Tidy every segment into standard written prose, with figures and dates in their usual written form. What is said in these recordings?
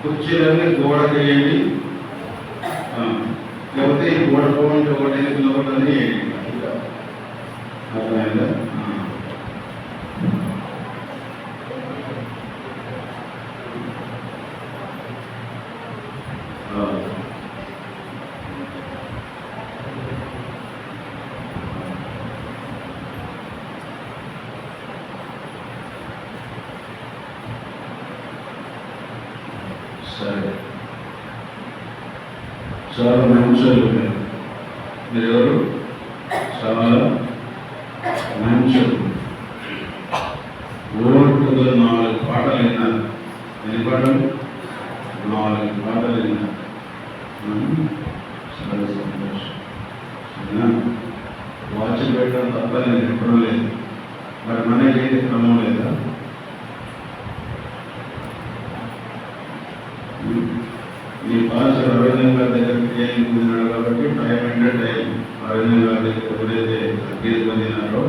కుర్చీలన్నీ గోడకేయండి, లేకపోతే ఈ గోడ పోవంటే ఒకటి ఒకటి అర్థమైందా? సరే, చాలా మంచోళ్ళు మీరు ఎవరు? చాలా మంచోళ్ళు. ఓటుగా 4 పాటలు విన్నారు. ఎన్ని పాటలు? 4 పాటలు విన్నారు. చాలా సంతోషం. వాచ్ పెట్టడం తప్ప నేను ఎప్పుడూ లేదు. మరి మనకి ఏంటి క్రమం లేదా? ఈ పాస్ రవీంద్ర గారి దగ్గరికి చేయించుకున్నాడు కాబట్టి టైం అంటే టైం. రవీంద్ర గారి దగ్గర ఎవరైతే తీసుకున్నారో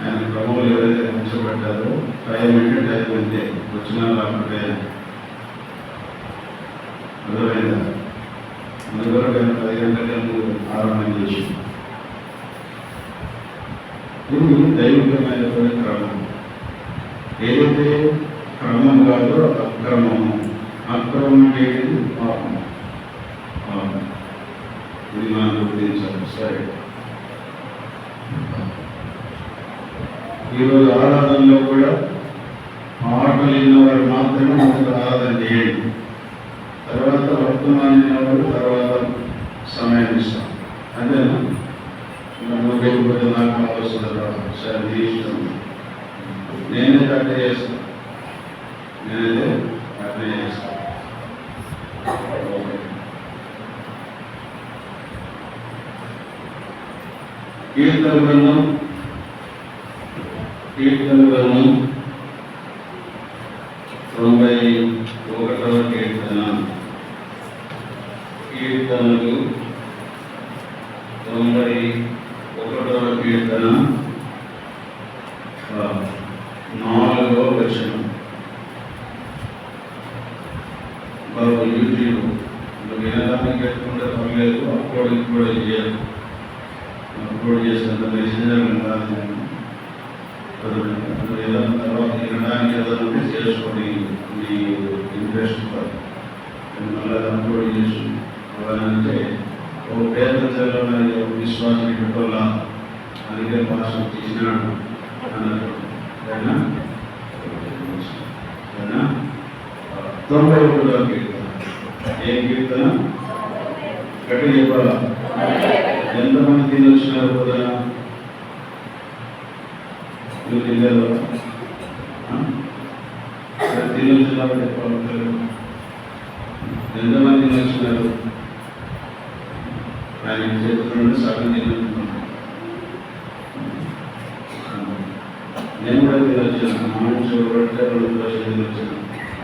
ఆయన క్రమంలో ఎవరైతే ఉంచబడ్డారో టైం అంటే టైం అంతే, వచ్చినా లేకపోతే. అర్థమైందా? అందువల్ల నేను 10 గంటలకు ఆరంభం చేసి ఇది దైవికమైనటువంటి క్రమం. ఏదైతే క్రమం కాదో అక్రమము. అక్రమం ఏంటి? పాపం. ఇది మనం గుర్తించాలి. సరే, ఈరోజు ఆరాధనలో కూడా పాటలు విన్నవారు మాత్రమే మొదట ఆరాధన చేయండి. తర్వాత వర్తమానం విన్నవారు తర్వాత సమయం ఇస్తాం. అంతేనా? నువ్వు వెళ్ళిపోతే నాకు కావాల్సిన సరే నీ ఇష్టం. నేనైతే అట్టే చేస్తాను. కీర్తన గ్రంథం 91వ కీర్తన. కీర్తనలు 91వ కీర్తన 4వ వచనం. బాబు యూట్యూబ్ నువ్వు వినడానికి పెట్టుకుంటే పర్లేదు, అప్లోడ్ కూడా చేయాలి. అప్లోడ్ చేసినంత మెసేజ్ కాదు. ఏదైనా తర్వాత వినడానికి ఏదైనా చేసుకొని మీ ఇంట్రెస్ట్ మళ్ళీ అప్లోడ్ చేసి అంటే ఒక పేదలో విశ్వాసం పెట్టోలా అందుకే భాష తీసినాడు అన్నట్టు. అయినా 91వ కీర్తన. ఏం కీర్తన? గట్టి చెప్పాలా? ఎంతమంది తిని వచ్చినారు కదా? నువ్వు తినలేదు తిని వచ్చినారు చెప్పాలి. ఎంతమంది తిని వచ్చినారు? ఆయన చేతుల్లో సగం తినొచ్చున్నాను. నేను కూడా తినొచ్చాను. మాంసం రొట్టె 2 దోశలు తినొచ్చాను.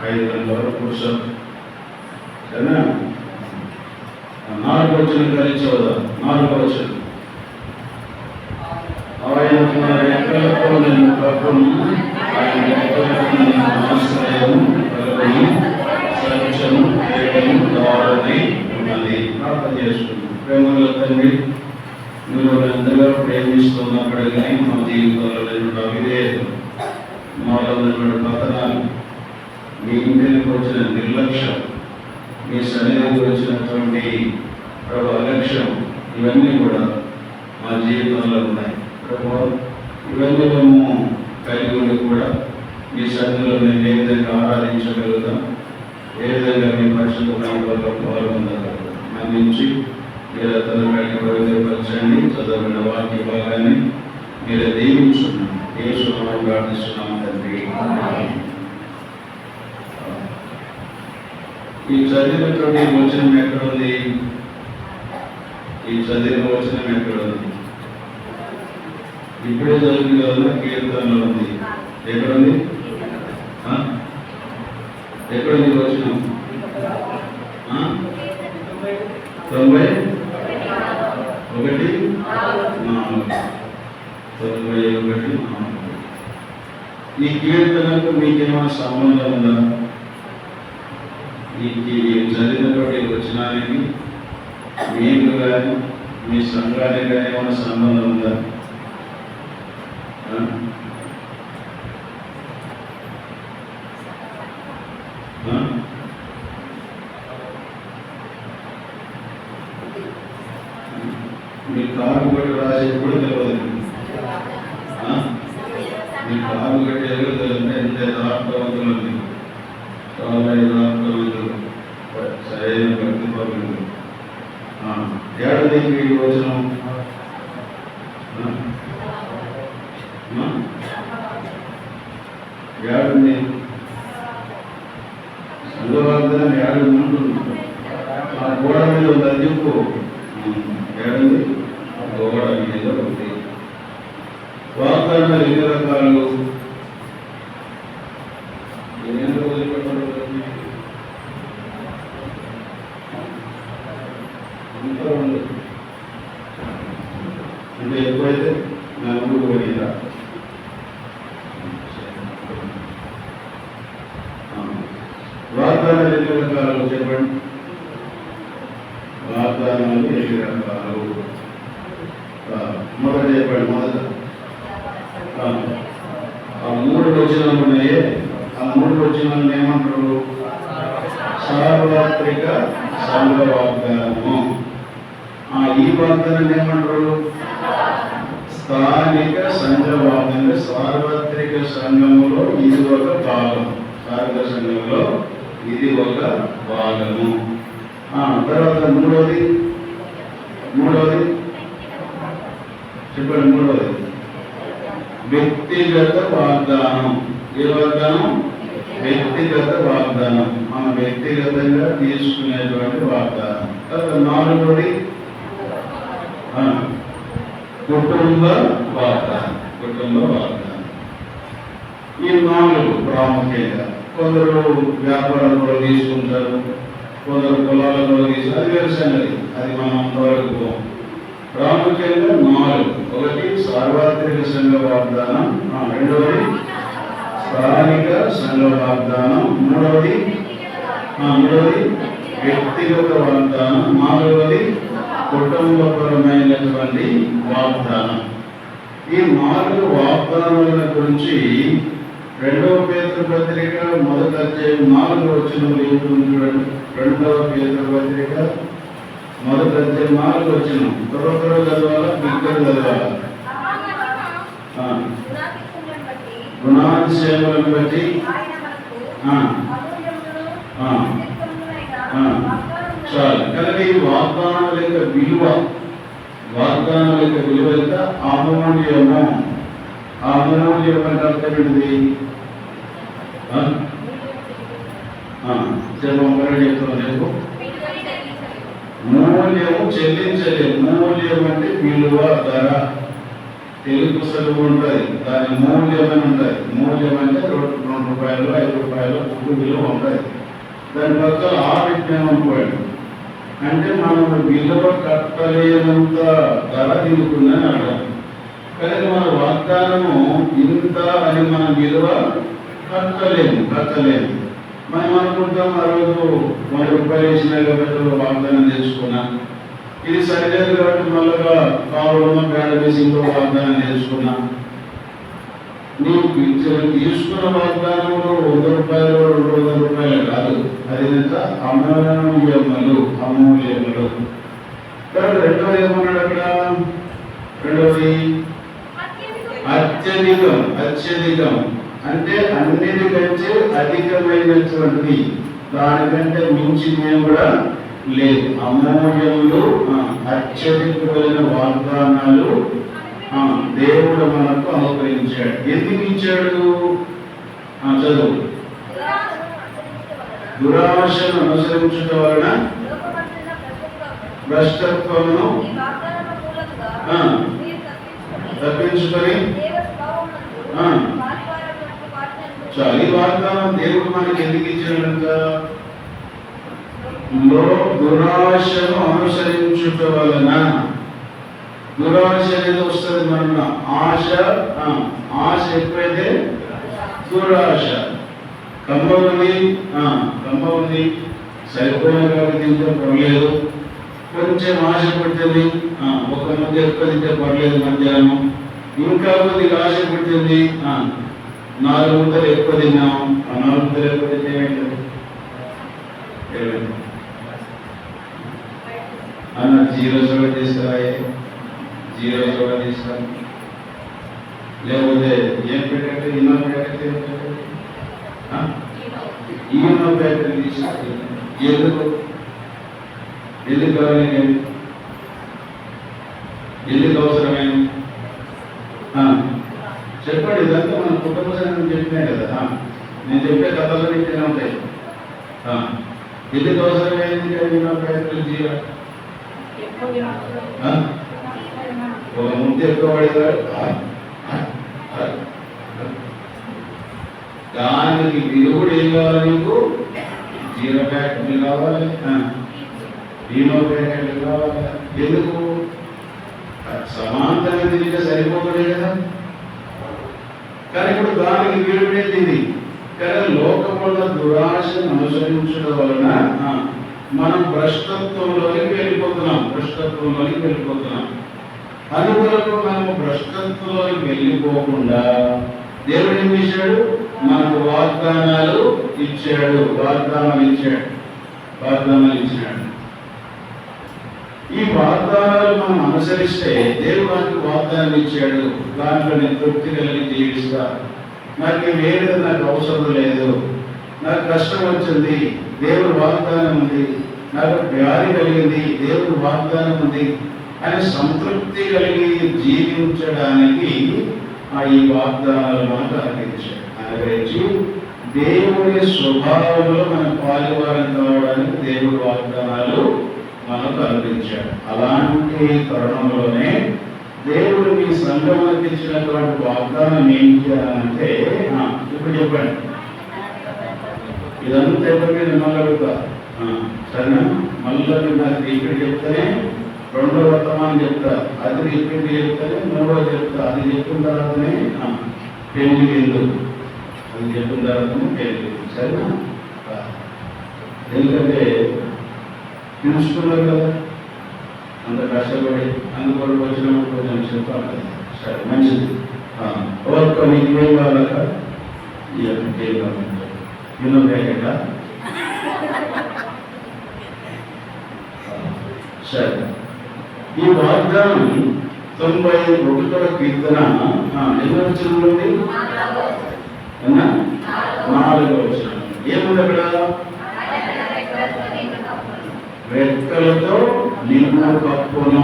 5 గంటల వరకు కూర్చో. సరేనా? 4వ వచనం కలిచోదా? 4వ వచనం. ఆయన తన రెక్కలతో నేను కప్పును, ఆయన రెక్కలకు నేను ఆశ్రయము కలుగును, సత్యము వేగము దారుణై ఉన్నది. ప్రార్థన చేసుకున్నాను. ప్రేమల తండ్రి, మీరు ఎంతగా ప్రేమిస్తున్నప్పటికీ మా జీవితంలో నేను అవిధేయత, మాలో పతనాలు, మీ ఇంటికి వచ్చిన నిర్లక్ష్యం, మీ సన్నిధికి వచ్చినటువంటి అలక్ష్యం, ఇవన్నీ కూడా మా జీవితంలో ఉన్నాయి. ఇవన్నీ మేము కలిగి ఉండి కూడా మీ సన్నిధిలో మేము ఏ విధంగా ఆరాధించగలుగుతాం, ఏ విధంగా మీ పరిశుభ్రమైన వల్ల పాల్గొనగలుగుతాం. అందించి మీరు అతను పవిత్రపరచండి. చదవబడిన వాక్య భాగాన్ని మీరు దీవించున్నాం. యేసు నామములో ప్రార్థిస్తున్నాం తండ్రి. ఈ చదివినటువంటి వచనం ఎక్కడుంది? ఈ చదివిన వచనం ఎక్కడుంది? ఇప్పుడే చదివింది కదా, కీర్తనలో ఉంది. ఎక్కడుంది? ఎక్కడుంది వచనం? 91:4. 91:4. ఈ కీర్తనకు మీకేమైనా సంబంధం ఉందా? ఈ చదివినటువంటి వచనానికి మీకు కానీ మీ సంఘానికి కానీ ఏమైనా సంబంధం ఉందా? మీ కారు కట్టి రాసేది కూడా తెలియదు. మీ కారు కట్టేది కూడా తెలియదు. ఎంత యథార్థవంతులు చాలా యథార్థవంతులు, సరైన భక్తి పరులు. ఏడాది వచనం ఏడాది సంఘవాగ్దానం ఏడాది ఉంటుంది. ఆ గోడ మీద ఉందని చెప్పు. ఏడాది గోడ మీద ఉంది. వాగ్దానాలు ఎన్ని రకాలు? వదిలిపెట్టారు అంటే ఎప్పుడైతే నా ముందుకు పోయిందా వాగ్దానాలు ఎన్ని రకాలు చెప్పండి. వాగ్దానాలు ఎన్ని రకాలు? మొదట చెప్పండి. మొదట ఆ 3 వచనాలు ఉన్నాయే, ఆ 3 వచనాలను ఏమంటారు? సార్వత్రిక సంఘ వాగ్దానము. ఈ వాగ్దానాన్ని ఏమంటారు? స్థానిక సంఘ వాగ్దానం. సార్వత్రిక సంఘములో ఇది ఒక భాగం. సార్వత్రిక సంఘంలో ఇది ఒక భాగము. తర్వాత మూడవది చెప్పండి. మూడవది వ్యక్తిగత వాగ్దానం. ఏ వాగ్దానం? వ్యక్తిగత వాగ్దానం. మనం వ్యక్తిగతంగా తీసుకునేటువంటి వాగ్దానం. తర్వాత 4వది కుటుంబ వాగ్దానం. కుటుంబ వాగ్దానం. ఈ 4 ప్రాముఖ్యంగా. కొందరు వ్యాపారంలో తీసుకుంటారు, కొందరు పొలాలలో తీసుకుంటారు. అది వేరే సంగతి, అది మనం అంతవరకు పోం. ప్రాముఖ్యంగా 4. ఒకటి సార్వత్రిక సంఘ వాగ్దానం, రెండవది స్థానిక సంఘ వాగ్దానం, మూడవది వ్యక్తిగత వాగ్దానం, 4వది కుటుంబపరమైనటువంటి వాగ్దానం. ఈ 4 వాగ్దానాల గురించి 2వ పేతురు పత్రిక 1వ అధ్యాయం 4వ వచనంలో ఏముంది చూడండి. 2వ పేతురు పత్రిక 1వ అధ్యాయం 4వ వచనం. త్వర చదవాలా, బిగ్గర చదవాలా? గుణాతిశయములను బట్టి చాలు. కనుక ఈ వాగ్దానాల యొక్క విలువ, వాగ్దానాల యొక్క విలువ యొక్క అమూల్యము. అమూల్యం అంటే అర్థం ఏంటిది? చెప్తున్నాను. మూల్యము చెల్లించలేదు. మూల్యం అంటే విలువ, ధర. తెలుగు సులువు ఉంటుంది, దాని మూల్యం అని ఉంటుంది. మూల్యం అంటే 2 రూపాయలు, 5 రూపాయలు విలువ ఉంటుంది. దాని పక్కన విజ్ఞానం పోయాడు అంటే మనం విలువ కట్టలేనంత ధర తీసుకుందని అర్థం. కానీ మన వాగ్దానము ఇంత అని మనం విలువ కట్టలేము. మనం అనుకుంటాం ఆ రోజు 100 రూపాయలు వేసినా కాబట్టి వాగ్దానం చేసుకున్నా, ఇది సరిలేదు కాబట్టి మళ్ళా కావులో పేడ వేసి ఇంకో వాగ్దానం చేసుకున్నా. నీకు తీసుకున్న వాగ్దానంలో 100 రూపాయలు 200 రూపాయలు కాదు, అది అమూల్యములు. తర్వాత 2వది ఏమన్నాడు అక్కడ? 2వది అత్యధికం అంటే అన్నిటికంటే అధికమైనటువంటి, దానికంటే మించినవి కూడా లేదు. అమూల్యములు, అత్యధికమైన వాగ్దానాలు దేవుడు మనకు అనుగ్రహించాడు. ఎందుకు ఇచ్చాడు? చదువు. దురాశను అనుసరించడం వలన భ్రష్టత్వమును తప్పించుకొని చాలు. ఈ వాగ్దానం దేవుడు మనకి ఎందుకు ఇచ్చాడంట? దురాశను అనుసరించుట వలన. దురాశ అనేది వస్తుంది మన ఆశ ఎక్కువైతే దురాశ. కమ్మ ఉంది సరిపోయిన కాబట్టి తింటే పర్లేదు, కొంచెం ఆశ పడుతుంది, ఒక ముద్ద ఎక్కువ తింటే పర్లేదు మధ్యాహ్నం, ఇంకా కొద్దిగా ఆశ పడుతుంది, 4 ముద్దలు ఎక్కువ తిన్నాము, ఆ 4 ముద్దలు ఎక్కువ తింటే ఏమైంది అన్న 0 సోడా తీసుకురాయే, 0 సోడా తీసుకురా, లేకపోతే ఏం పెట్టంటే ఇన్నో ప్యాకెట్ ఈనో ప్యాకెట్ తీసుకురా. ఎందుకు కావాలి, ఎందుకు అవసరమైంది చెప్పండి. ఇదంతా మన కుటుంబ సంఘం చెప్పినా కదా, నేను చెప్పే కథలు ఇట్లా ఉంటాయి. ఎందుకు అవసరమైంది ఈనో ప్యాకెట్లు జీరా, ఒక ముందు ఎక్కువ పడేవాడు, దానికి విరుగుడు ఏం కావాలి, నీకు 0 ప్యాకెట్లు కావాలి, ఈనో ప్యాకెట్లు కావాలి. ఎందుకు సమాంతరంగా తిరిగితే సరిపోతుంది కదా. కానీ ఇప్పుడు దానికి విరుగుడేది. కానీ లోకముల దురాశను అనుసరించడం వలన మనం భ్రష్టత్వంలోకి వెళ్ళిపోతున్నాం. అందువరకు మనము భ్రష్టత్వంలోకి వెళ్ళిపోకుండా దేవుడు ఏం చేశాడు, మనకు వాగ్దానాలు ఇచ్చాడు. ఈ వాగ్దానాలు మనం అనుసరిస్తే దేవుడు మనకు వాగ్దానం ఇచ్చాడు, దాంట్లో నేను తృప్తి కలిగి జీవిస్తా, నాకు వేరేది నాకు అవసరం లేదు, నాకు కష్టం వచ్చింది దేవుడు వాగ్దానం ఉంది, నాకు వ్యాధి కలిగింది దేవుడు వాగ్దానం ఉంది అని సంతృప్తి కలిగి జీవించడానికి ఈ వాగ్దానాలు మనకు అనుగ్రహించి దేవుని స్వభావంలో మన పాలువారం కావడానికి దేవుడు వాగ్దానాలు మనకు అందించాడు. అలాంటి తరుణంలోనే దేవుడు మీ సంఘానికి ఇచ్చినటువంటి వాగ్దానం ఏంటి అంటే, ఇప్పుడు చెప్పండి, ఇదంతా ఎవరికి మిమ్మల్ని అడుగుతా, సరేనా? మళ్ళీ నాకు రిపీట్ చెప్తానే 2వ వర్తమానం చెప్తా, అది రిపీట్ చెప్తానే 3వ చెప్తా, అది చెప్పిన తర్వాతనే పెళ్లి వెళ్ళు, అది చెప్పిన తర్వాతనే పెళ్లి, సరేనా? ఎందుకంటే తెలుసుకున్నారు కదా, అంత కష్టపడి అందుకొరకు వచ్చినప్పుడు కొంచెం చెప్పాలి. సరే, మంచిది. ఓకే, మీకు ఏం కావాలక ఏం కావాలి, ఎన్నో ప్యాకెట. సరే, ఈ వాగ్దానం 91వ కీర్తన ఎన్నో వచనంలోండి, 4వ వచనం ఏముంది అక్కడ? రెక్కలతో నిన్ను కప్పును.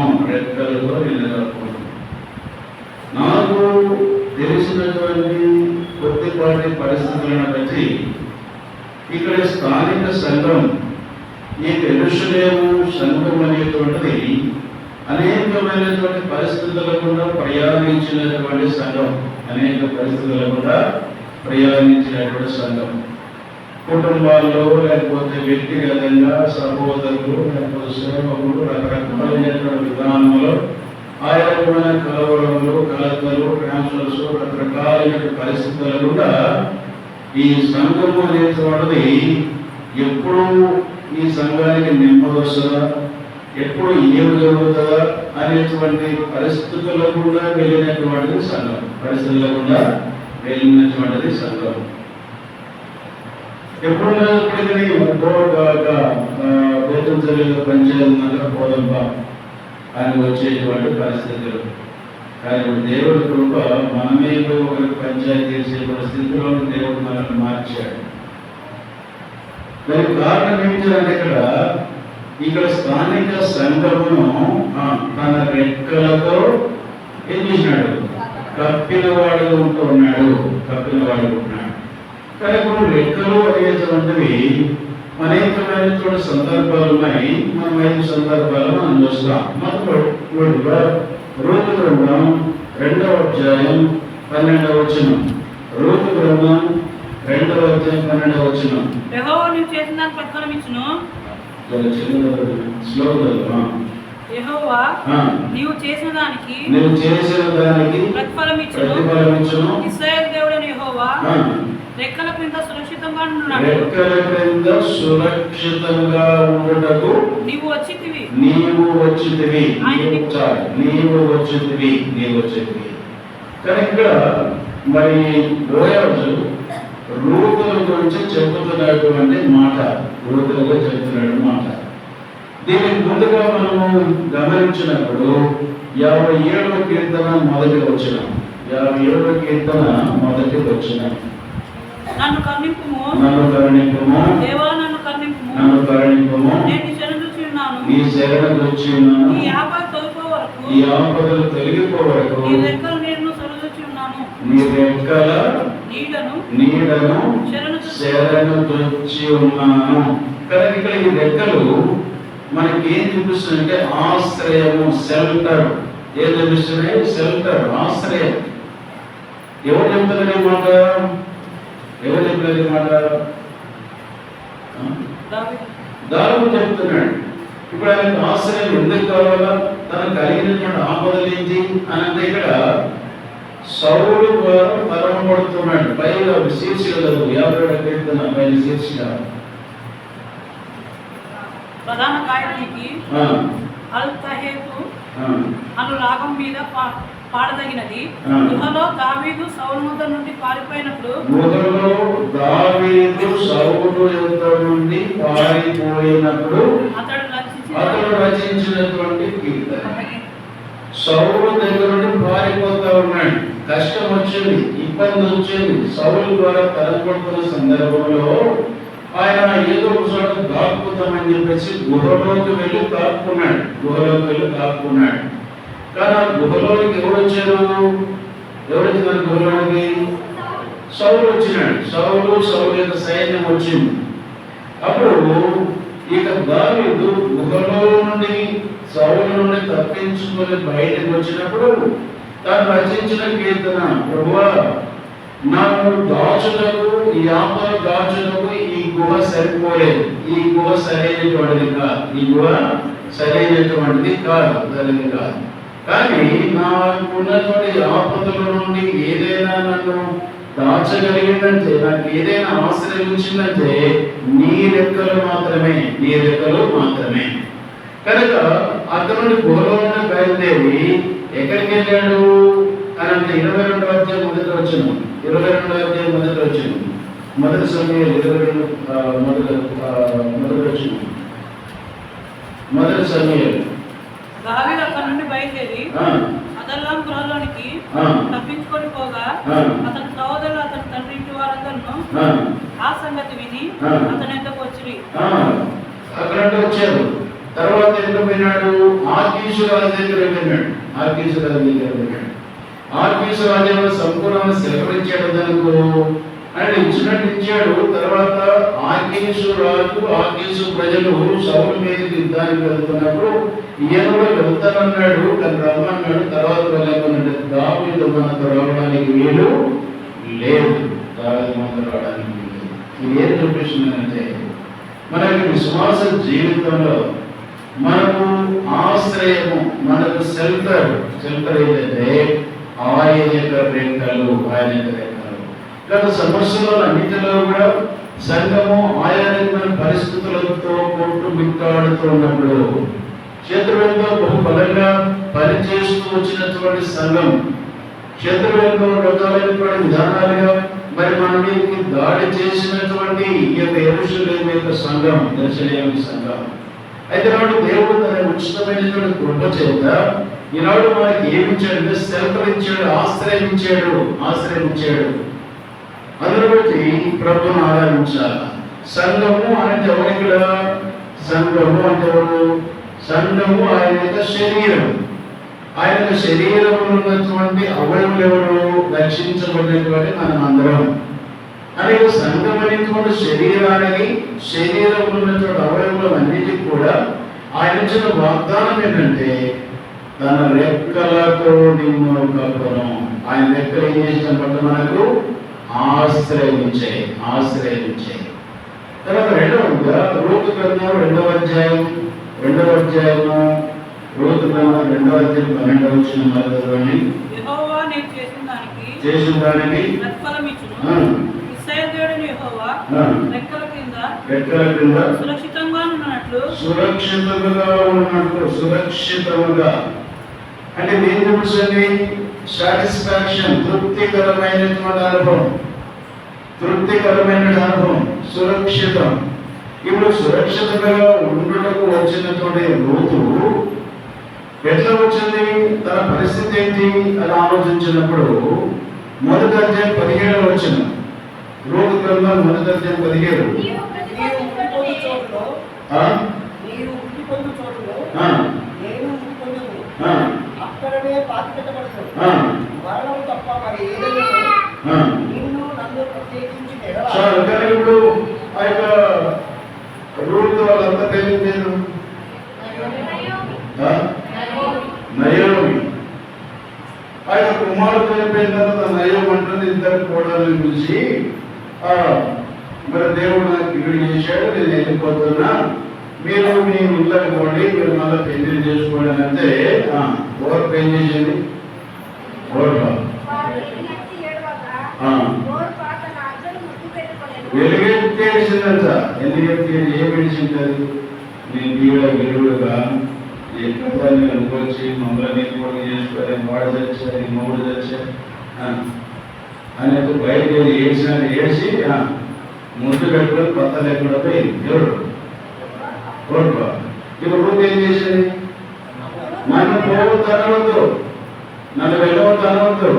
నాకు తెలిసినటువంటి కొద్దిపాటి పరిస్థితులను బట్టి ఇక్కడ స్థానిక సంఘం, ఈ యెరూషలేము సంఘం అనేటువంటిది అనేకమైనటువంటి పరిస్థితుల గుండా ప్రయాణించినటువంటి సంఘం, కుటుంబాల్లో లేకపోతే వ్యక్తిగతంగా సహోదరులు లేకపోతే సేవకులు రకరకాలైనటువంటి విధానంలో ఆయా రకమైన కలవరములు, కలతలు, ట్రాన్స్ఫర్స్, రకరకాలైన పరిస్థితుల గుండా ఈ సంఘము అనేటువంటిది ఎప్పుడు ఈ సంఘానికి నెమ్మది వస్తుందా, ఎప్పుడు ఏమి జరుగుతుందా అనేటువంటి పరిస్థితుల గుండా వెళ్ళినటువంటిది సంఘం. ఎప్పుడైనా వేతం జరిగే పంచాయతీ నగర పోదబ్బా అని వచ్చేటువంటి పరిస్థితులు. కానీ దేవుడి కృప మనమే ఒకరికి పంచాయతీ చేసే స్థితిలో దేవుడు మనల్ని మార్చాడు. దానికి కారణం ఏంటంటే ఇక్కడ స్థానిక సంఘమును తన రెక్కలతో ఏం చేసినాడు, కప్పినవాడు ఉంటున్నాడు. కానీ ఇప్పుడు రెక్కలు అనేటువంటివి అనేకమైనటువంటి సందర్భాలు ఉన్నాయి. మనం 5 సందర్భాలు మనం చూస్తాం. మొదటిగా రూతు గ్రంథం 2వ అధ్యాయం 12వ వచనం. రూతు గ్రంథం 2వ అధ్యాయం 12వ వచనం. యెహోవా నీవు చేసిన దానికి ప్రతిఫలం ఇచ్చును. యెహోవా నీవు చేసిన దానికి ప్రతిఫలం ఇచ్చును. ఇశ్రాయేలు దేవుడైన యెహోవా రెక్కల క్రింద సురక్షితంగా ఉన్నాడు. రెక్కల క్రింద సురక్షితంగా ఉండుటకు నీవు వచ్చితివి. నీవు వచ్చితివి. నీవు వచ్చితివి. నీవు వచ్చితివి. కానీ ఇక్కడ మరి బోయజు రూతుల గురించి చెబుతున్నటువంటి మాట, రూతులుగా చెబుతున్నాడు మాట. దీనికి ముందుగా మనము గమనించినప్పుడు 57వ కీర్తన మొదటి వచ్చిన 57వ కీర్తన మొదటి వచ్చిన నన్ను కరుణింపుము, నన్ను కరుణింపుము, దేవా నన్ను కరుణింపుము, నన్ను కరుణింపుము, నేను నీ శరణు చూచి ఉన్నాను, నీ శరణు వచ్చి ఉన్నాను, ఈ ఆపద తొలగిపో వరకు, ఈ ఆపదలు తొలగిపో వరకు నీ రెక్కలు నేను సొరచూచి ఉన్నాను, నీ రెక్కల నీడను శరణు వచ్చి ఉన్నాను. కానీ ఇక్కడ ఈ రెక్కలు మనకి ఏం చూపిస్తుందంటే ఆశ్రయము, షెల్టర్. ఏం చూపిస్తున్నాయి? షెల్టర్, ఆశ్రయం. ఎవరు చెప్తున్నారు మాట? ఎవరు చెప్పలేదు మాట? దావీదు చెప్తున్నాడు. ఇప్పుడు ఆయనకు ఆశ్రయం ఎందుకు కావాలా? తనకు కలిగినటువంటి ఆపదలు ఏంటి అని అంటే ఇక్కడ సౌలు ద్వారా తరమబడుతున్నాడు. పైగా శీర్షిక 57వ కీర్తన పైన శీర్షిక ప్రధాన గాయకునికి అల్-తహేతు అను రాగం మీద పాడదగినది. గుహలో దావీదు సౌలు వద్ద నుండి పారిపోయినప్పుడు అతడు రచించినటువంటి కీర్తన. సౌలు దగ్గర నుండి పారిపోతా ఉన్నాడు. కష్టం వచ్చింది, ఇబ్బంది వచ్చింది. సౌలు ద్వారా తరపడుతున్న సందర్భంలో ఆయన ఏదో ఒక చోట దాక్కుతామని చెప్పేసి గుహలోకి వెళ్ళి దాక్కున్నాడు. కానీ ఆ గుహలోకి ఎవరు వచ్చారు? గుహలోకి సౌలు వచ్చినాడు. సౌలు యొక్క సైన్యం వచ్చింది. అప్పుడు ఇక దావీదు గుహలో నుండి సౌలు నుండి తప్పించుకొని బయటకు వచ్చినప్పుడు తాను రచించిన కీర్తన, ప్రభువా నాకు దాచులకు, ఈ ఆపద దాచులకు ఈ గుహ సరిపోలేదు, ఈ గుహ సరైనటువంటిది కాదు, ఈ గుహ సరైనటువంటిది కాదు, దానిది కాదు. కానీ నాకు ఉన్నటువంటి ఆపదల నుండి ఏదైనా నన్ను దాచగలిగిందంటే, నాకు ఏదైనా ఆశ్రయించిందంటే నీ రెక్కలు మాత్రమే. కనుక అతను గుహలోనే బయలుదేరి ఎక్కడికి వెళ్ళాడు అని అంటే 22వ అధ్యాయం మొదటి వచ్చిన మొదటి సమయం 22 మొదటి సమయం దావీదు అక్కడి నుండి బయలుదేరి అదల్లాం గృహలోనికి తప్పించుకొని పోగా అతని సహోదరులు అతని తండ్రి ఇంటి వారందరూ ఆ సంగతి విని అతని ఎంతకు వచ్చి అక్కడ వచ్చారు. తర్వాత ఎందుకు పోయినాడు? ఆకీషు రాజు దగ్గర వెళ్ళాడు. ఆకీషు రాజు సంపూర్ణంగా సెలవునిచ్చాడు. దానికి ఆయన ఇచ్చినట్టు ఇచ్చాడు. తర్వాత ఆకీషు ప్రజలు సౌలు మీదకి యుద్ధానికి వెళ్తున్నప్పుడు ఈయన కూడా వెళ్తానన్నాడు, కానీ రమ్మన్నాడు. తర్వాత వెళ్ళకుండా దావీదు మనతో రావడానికి వీలు లేదు. ఇది ఏం చూపిస్తుందంటే మనకి విశ్వాస జీవితంలో మనకు ఆశ్రయము, మనకు షెల్టర్ ఏంటంటే ఆయన యొక్క రెక్కలు. గత సమస్యలు అన్నిటిలో కూడా సంఘము ఆయా పరిస్థితులతో కొట్టుమిట్టాడుతూ ఉన్నప్పుడు శత్రువులతో బహు బలంగా పనిచేస్తూ వచ్చినటువంటి సంఘం, శత్రువులతో రకాలైనటువంటి విధానాలుగా మరి మన మీదకి దాడి చేసినటువంటి ఈ యొక్క యెరూషలేము యొక్క సంఘం, యెరూషలేము సంఘం. అయితే నాడు దేవుడు తన ఉచితమైనటువంటి కృప చేత ఈనాడు మనకి ఏమి ఇచ్చాడు? షెల్టర్ ఇచ్చాడు, ఆశ్రయించాడు. అందులో బట్టి ప్రభువును ఆరాధించాలి. సంఘము అంటే ఎవరికి? సంఘము అంటే ఎవరు? సంఘము ఆయన యొక్క శరీరం. ఆయన యొక్క శరీరంలో ఉన్నటువంటి అవయవులు ఎవరు? రక్షించబడినటువంటి మనం అందరం. అలాగే సంఘం అనేటువంటి శరీరానికి, శరీరంలో ఉన్నటువంటి అవయవులు అన్నిటికీ కూడా ఆయన ఇచ్చిన వాగ్దానం ఏంటంటే తన రెక్కలతో నిన్ను కప్పును. ఆయన రెక్కలు ఏం చేసినప్పుడు మనకు ఆశ్రయించాయి. తర్వాత రెండవగా రూతు గ్రంథం 2వ అధ్యాయం రూతు గ్రంథం 2వ అధ్యాయం 12వ వచనం మొదలుకొని యెహోవా నీవు చేసిన దానికి ప్రతిఫలం ఇచ్చును. రెక్కల కింద సురక్షితంగా ఉన్నట్లు సురక్షితముగా అంటే దేని చూసండి సాటిస్ఫాక్షన్ తృప్తికరమైనటువంటి అనుభవం సురక్షితం. ఇప్పుడు సురక్షితంగా ఉండటకు వచ్చినటువంటి రూతు ఎట్లా వచ్చింది, తన పరిస్థితి ఏంటి అని ఆలోచించినప్పుడు మొదటి అధ్యాయం 17 వచ్చిన రూతు గ్రంథం మొదటి అధ్యాయం 17 అక్కడనే పాతిపెట్టబడుతుంది మరణం తప్ప మరి ఏదైనా నిన్ను నన్ను ప్రత్యేకించి ఇప్పుడు ఆ యొక్క రూతు వాళ్ళంతా పేరు నయోమి. ఆ యొక్క కుమారుడు అయిపోయిన తర్వాత నయోమి అంటుంది ఇద్దరు కోడలను పిలిచి మరి దేవుడు నాకు ఇల్లు చేశాడు, నేను వెళ్ళిపోతున్నా, మీరు మీ ఇళ్ళకి పోండి, మీరు మళ్ళీ పెళ్లి చేసుకోండి అని అంటే ఎవరు పెళ్లి చేసేది వెలుగెట్టేసిందంట. ఎందుకంటే ఏం విడిచింటది, నేను విలువగా ఎక్కడ అనుకోవచ్చు మమ్మల్ని కూడా చేసుకోవాలి, వాడు తెచ్చారు మూడు తెచ్చారు అని బయటకు ఏడ్చి ముందు పెట్టుకొని కొత్త లేకుండా పోయింది. ఎవరు కోరుకో. ఇప్పుడు రూపు ఏం చేసింది, నన్ను పోవద్దు అనవద్దు, నన్ను వెళ్ళవద్దు అనవద్దు,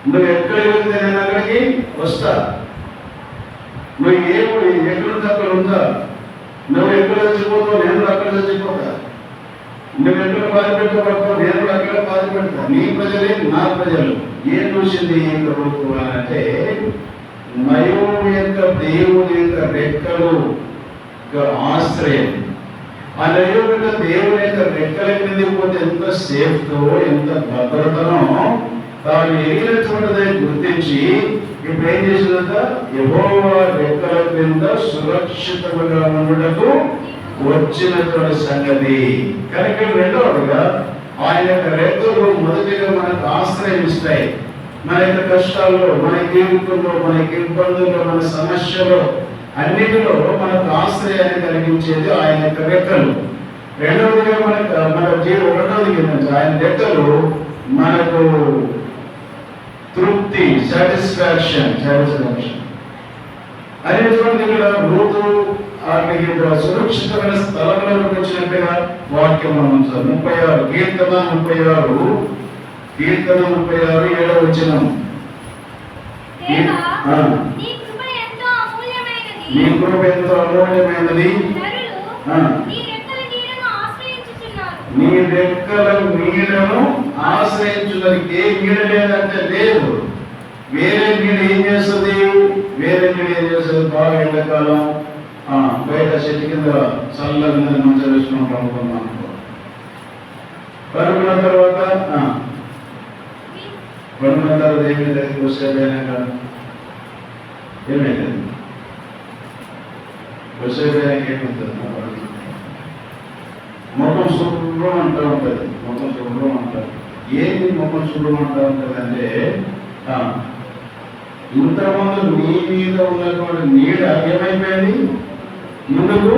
నువ్వు ఎక్కడికి వెళ్తే నేను అక్కడికి వస్తా, నువ్వు ఎక్కడుంటే అక్కడ ఉందా, నువ్వు ఎక్కడ చచ్చిపోతావు నేను అక్కడ చచ్చిపోతా, నువ్వు ఎక్కడ బాధ పెట్టుకోబడతావు నేను అక్కడ బాధ పెడతా, నీ ప్రజలే నా ప్రజలు. ఏం చూసింది రూపు అని అంటే నయోమి యొక్క దేవుని యొక్క రెక్కలు ఆశ్రయం. ఆ నయోమి యొక్క దేవుని యొక్క రెక్కల క్రిందికి పోతే ఎంత సేఫ్తో ఎంత భద్రతనో తాను ఎగిరినటువంటిది గుర్తించి ఇప్పుడు ఏం చేసినంత యెహోవా రెక్కల క్రింద సురక్షితముగా ఉండటకు వచ్చినటువంటి సంగతి. కనుక రెండవదిగా ఆయన యొక్క రెక్కలు మొదటిగా మనకు ఆశ్రయం ఇస్తాయి. మన యొక్క కష్టాల్లో, మన జీవితంలో, మన ఇబ్బందుల్లో, మన సమస్యలో అన్నిటిలో మనకు ఆశ్రయాన్ని కలిగించేది ఆయన యొక్క రెక్కలు. రెండవదిగా రెండవది ఏంటంటే ఆయన రెక్కలు మనకు తృప్తి, సాటిస్ఫాక్షన్. అనేటువంటి ఇక్కడ రూతు ఆమెకి సురక్షితమైన స్థలంలోకి వచ్చినట్టుగా వాక్యం మనం 36 కీర్తన 36 7వ వచనం. నీ కృప ఎంతో అమూల్యమైనది, నీ రెక్కల నీడను ఆశ్రయించున్నది. ఏ నీడ లేదంటే లేదు, వేరే నీడ ఏం చేస్తుంది, బాగా ఎండాకాలం బయట చెట్టు కింద చల్లగా మంచిగా వేసుకున్నాం అనుకున్నాం. పడుకున్న తర్వాత ఏమైంది, కొద్దిసేపు ఏమైంది, కొద్దిసేపు ఏమవుతుంది, ముఖం శుభ్రం అంటూ ఉంటుంది. ఏంటి ముఖం శుభ్రం అంటూ ఉంటుంది అంటే ఇంతకుముందు నీ మీద ఉన్నటువంటి నీడ ఏమైపోయింది, ముందుకు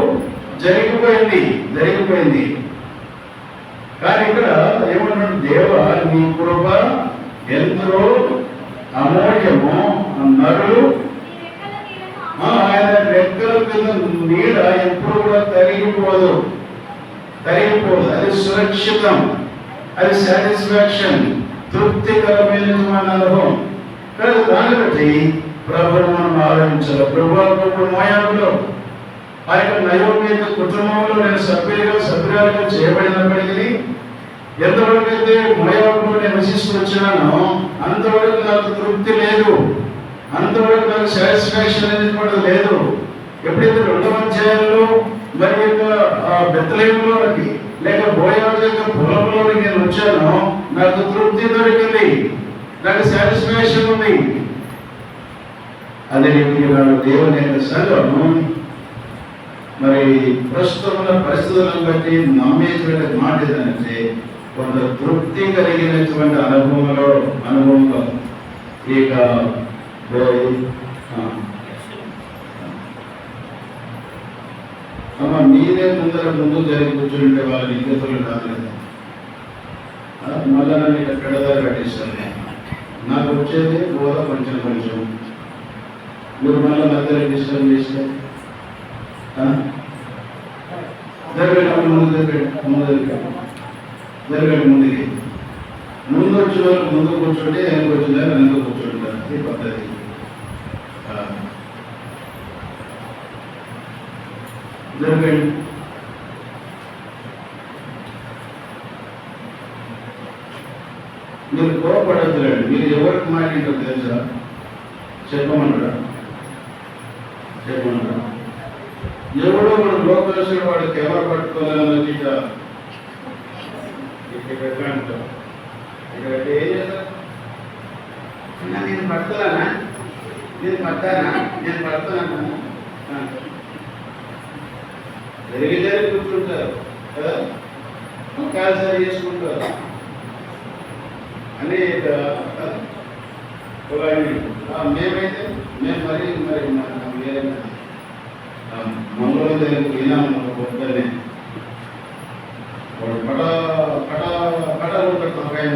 జరిగిపోయింది. కానీ ఇక్కడ ఏమన్నాడు, దేవ నీ కృప ఎంతో అమూల్యము, నరులు ఆయన రెక్కల కింద నీడ ఎప్పుడు కూడా తరిగిపోదు. అది సురక్షితం, అది సాటిస్ఫాక్షన్, తృప్తికరమైన అనుభవం. కానీ దాన్ని బట్టి ప్రభువును మనం ఆలోచించాలి. ప్రభు మోయాబులో ఆ యొక్క నయోమి యొక్క కుటుంబంలో నేను సభ్యురాలుగా చేయబడినప్పటికీ ఎంతవరకు అయితే మోయాబులో నేను నివసిస్తున్నానో అంతవరకు నాకు తృప్తి లేదు, అంతవరకు నాకు సాటిస్ఫాక్షన్ అనేటువంటిది లేదు. ఎప్పుడైతే 2వ అధ్యాయంలో మరి యొక్క బెత్లెహేములోకి లేక బోయాజు యొక్క పొలంలోకి నేను వచ్చానో నాకు తృప్తి దొరికింది, నాకు సాటిస్ఫాక్షన్ ఉంది. అదే రీతిగా దేవుని యొక్క సంఘము మరి ప్రస్తుతం పరిస్థితులను బట్టి నమ్మేటువంటి మాట ఏదంటే కొంత తృప్తి కలిగినటువంటి అనుభవంలో ఇక అమ్మ మీరే ముందు జరిగి కూర్చుంటే వాళ్ళ ఇద్దరు కాలేదు. మళ్ళా నన్ను ఇక్కడ పెడదారి కట్టిస్తాను. నాకు వచ్చేది బోధ కొంచెం మీరు మళ్ళీ మధ్యలో డిస్టర్బ్ చేస్తే జరగండి ముందుకి. ముందు వచ్చిన వాళ్ళకి ముందు కూర్చుంటే వెనక వచ్చిందా వెనక కూర్చుంటారు. ఈ పద్ధతి. జరగండి. మీరు కోపడద్దులేండి. మీరు ఎవరికి మాట్లాడో తెలుసా? చెప్పమంటారా? ఎవడో మన లోకేశ్వర వాడు కెమెరా పట్టుకోవాలని ఇక్కడ ఏం చేస్తారు? నేను పడతానా జరిగి కూర్చుంటారు కదా, కాలు సరి చేసుకుంటారు అని. మేమైతే మేము మరి వేరే మంగళ వినాము పొద్దున్నే వాడు పటాలు కొట్టాడు.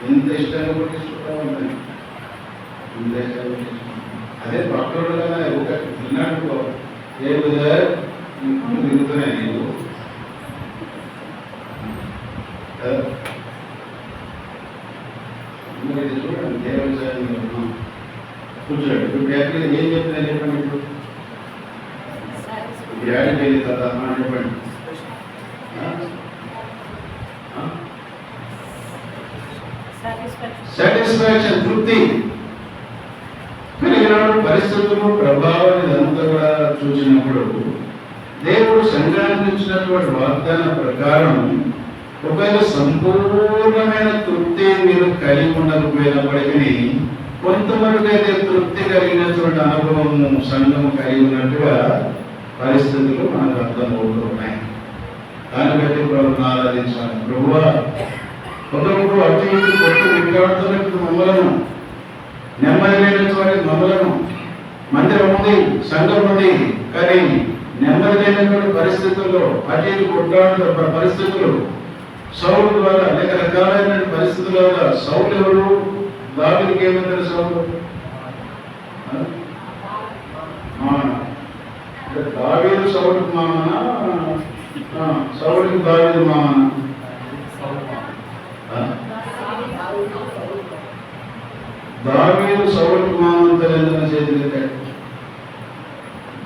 ఎంత ఇష్టంగా కొట్టించుకుంటాం. అదే పక్కడు కదా తిన్నాడు ఏ తిరుగుతున్నాయి నీకు చూడండి. దేవాలయం కూర్చోండి. ఇప్పుడు ఎక్కడ ఏం చెప్తున్నా చెప్పండి. ఇప్పుడు యాడ్ చేయలేదు కదా చెప్పండి. సాటిస్ఫాక్షన్, తృప్తి కలిగినాడు. పరిస్థితులు ప్రభావం ఇదంతా కూడా చూసినప్పుడు దేవుడు సంఘానికి ఇచ్చినటువంటి వాగ్దాన ప్రకారం ఒకవేళ సంపూర్ణమైన తృప్తి మీరు కలిగి ఉండకపోయినప్పటికీ కొంతమంది అయితే తృప్తి కలిగినటువంటి అనుభవము సంఘం కలిగి ఉన్నట్టుగా పరిస్థితులు మనకు అర్థమవుతున్నాయి. దాన్ని బట్టి ప్రభుత్వం ఆరాధించాలి. ప్రభువా ఒకప్పుడు అటు ఇటు కొట్టు వింటాడుతున్నట్టు మమ్మలను నెమ్మది లేనటువంటి మమ్మలను మందిరం ఉంది, సంఘం ఉంది, కానీ నెమ్మది లేనటువంటి పరిస్థితుల్లో అటు ఇటు కొట్లాడుతున్న పరిస్థితులు సౌలు ద్వారా అనేక రకాలైన పరిస్థితుల వల్ల సౌలు ఎవరు? దావీదుకి ఏమంటారు? సౌలు దావీదు సౌలుకి మామనా? సౌలుకి దావీదు మామనా? దావీదు సౌలుకి మామంతా ఏదైనా చేతులు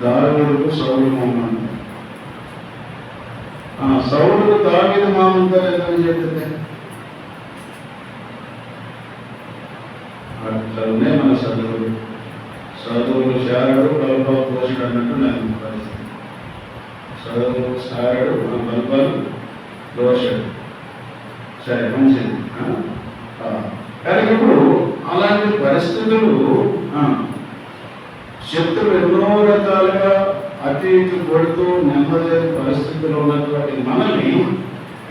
దావీదుకు సౌలు మామ, సౌలుకు దావీదు మామంతా ఏదైనా చేతులు అట్లనే మన చదువులు శారడు బలపాలు పోషడు అన్నట్టు నాకు పరిస్థితి. చదువు శారడు బలపాలు దోషడు. సరే, మంచిది. కానీ ఇప్పుడు అలాంటి పరిస్థితులు శత్రులు ఎన్నో రకాలుగా అటు ఇటు కొడుతూ నెమ్మది పరిస్థితుల్లో ఉన్నటువంటి మనల్ని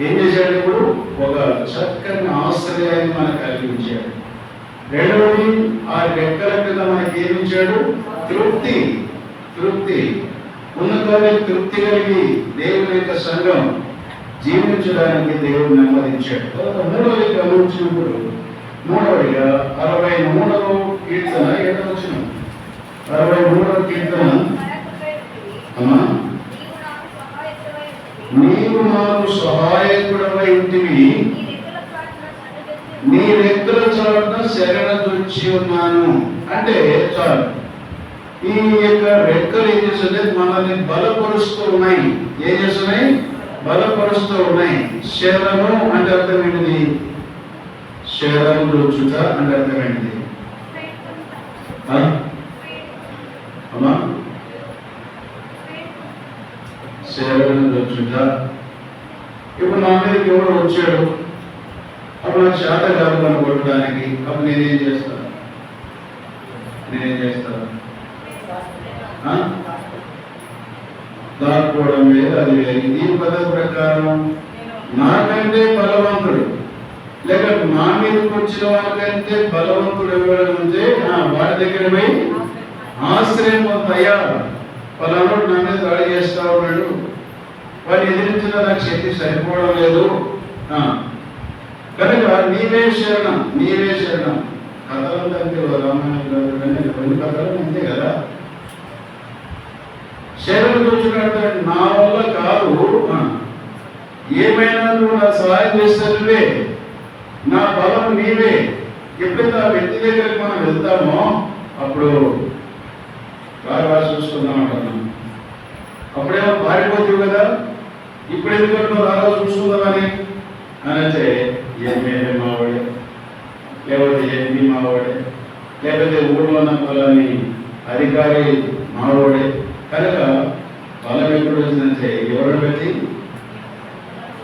ఏం చేశాడు? ఇప్పుడు ఒక చక్కని ఆశ్రయాన్ని మనకు కలిగించాడు. రెండవది, ఆ రెక్కల కింద మనకి ఏమిచ్చాడు? తృప్తి ఉన్నతమైన తృప్తి కలిగి దేవుని యొక్క సంఘం జీవించడానికి దేవుడు నెమ్మదించాడు. మూడవది గమనించినప్పుడు మూడవదిగా 63వ కీర్తన 7వ వచనం. 63వ కీర్తన, నీవు నాకు సహాయకుడవై ఉంటివి, నీ రెక్కల చాటున శరణొచ్చి ఉన్నాను అంటే చాలు. ఈ యొక్క రెక్కలు ఏం చేస్తున్నాయి? మనల్ని బలపరుస్తూ ఉన్నాయి. ఏం చేస్తున్నాయి? బలపరుస్తూ ఉన్నాయి. శరణము అంటే అర్థం ఏంటిది? శరణు వచ్చుట అంటే అర్థం ఏంటిది? అమ్మా, శరణు వచ్చుట. ఇప్పుడు నా మీదకి ఎవరు వచ్చాడు? అప్పుడు నాకు శాత కాదు మనం కొట్టడానికి. అప్పుడు నేనేం చేస్తాను? దాక్కోవడం లేదు, అది లేదు. ఈ పద్ధతి ప్రకారం నాకంటే బలవంతుడు లేక నా మీదకి వచ్చిన వాళ్ళకంటే బలవంతుడు ఎవరైనా ఉంటే వాడి దగ్గర పోయి ఆశ్రయం పొందయ్యా, పలానాడు నా మీద దాడి చేస్తా ఉన్నాడు, వాడిని ఎదిరించిన నాకు శక్తి సరిపోవడం లేదు. కనుక నీవే శరణం, నీవే శరణం. కథలంతా అంతే రామాయణ కొన్ని కథలు అంతే కదా. శరణు కూర్చున్నట్టు నా వల్ల కాదు, ఏమైనా నువ్వు నా సహాయం చేస్తే నా బలం నీవే. ఎప్పుడైతే ఆ వ్యక్తి దగ్గరికి మనం వెళ్తామో అప్పుడు బాగా చూసుకుందాం అంటున్నాం. అప్పుడేమో పారిపోతుంది కదా, ఇప్పుడు ఎందుకంటే రాగా చూసుకుందామని అంటే ఏమేమి మావాడే, లేకపోతే ఎంపీ మావాడే, లేకపోతే ఊళ్ళో ఉన్న వాళ్ళని అధికారి మావాడే. కనుక బలం ఎప్పుడు వచ్చిందంటే ఎవరిని బట్టి,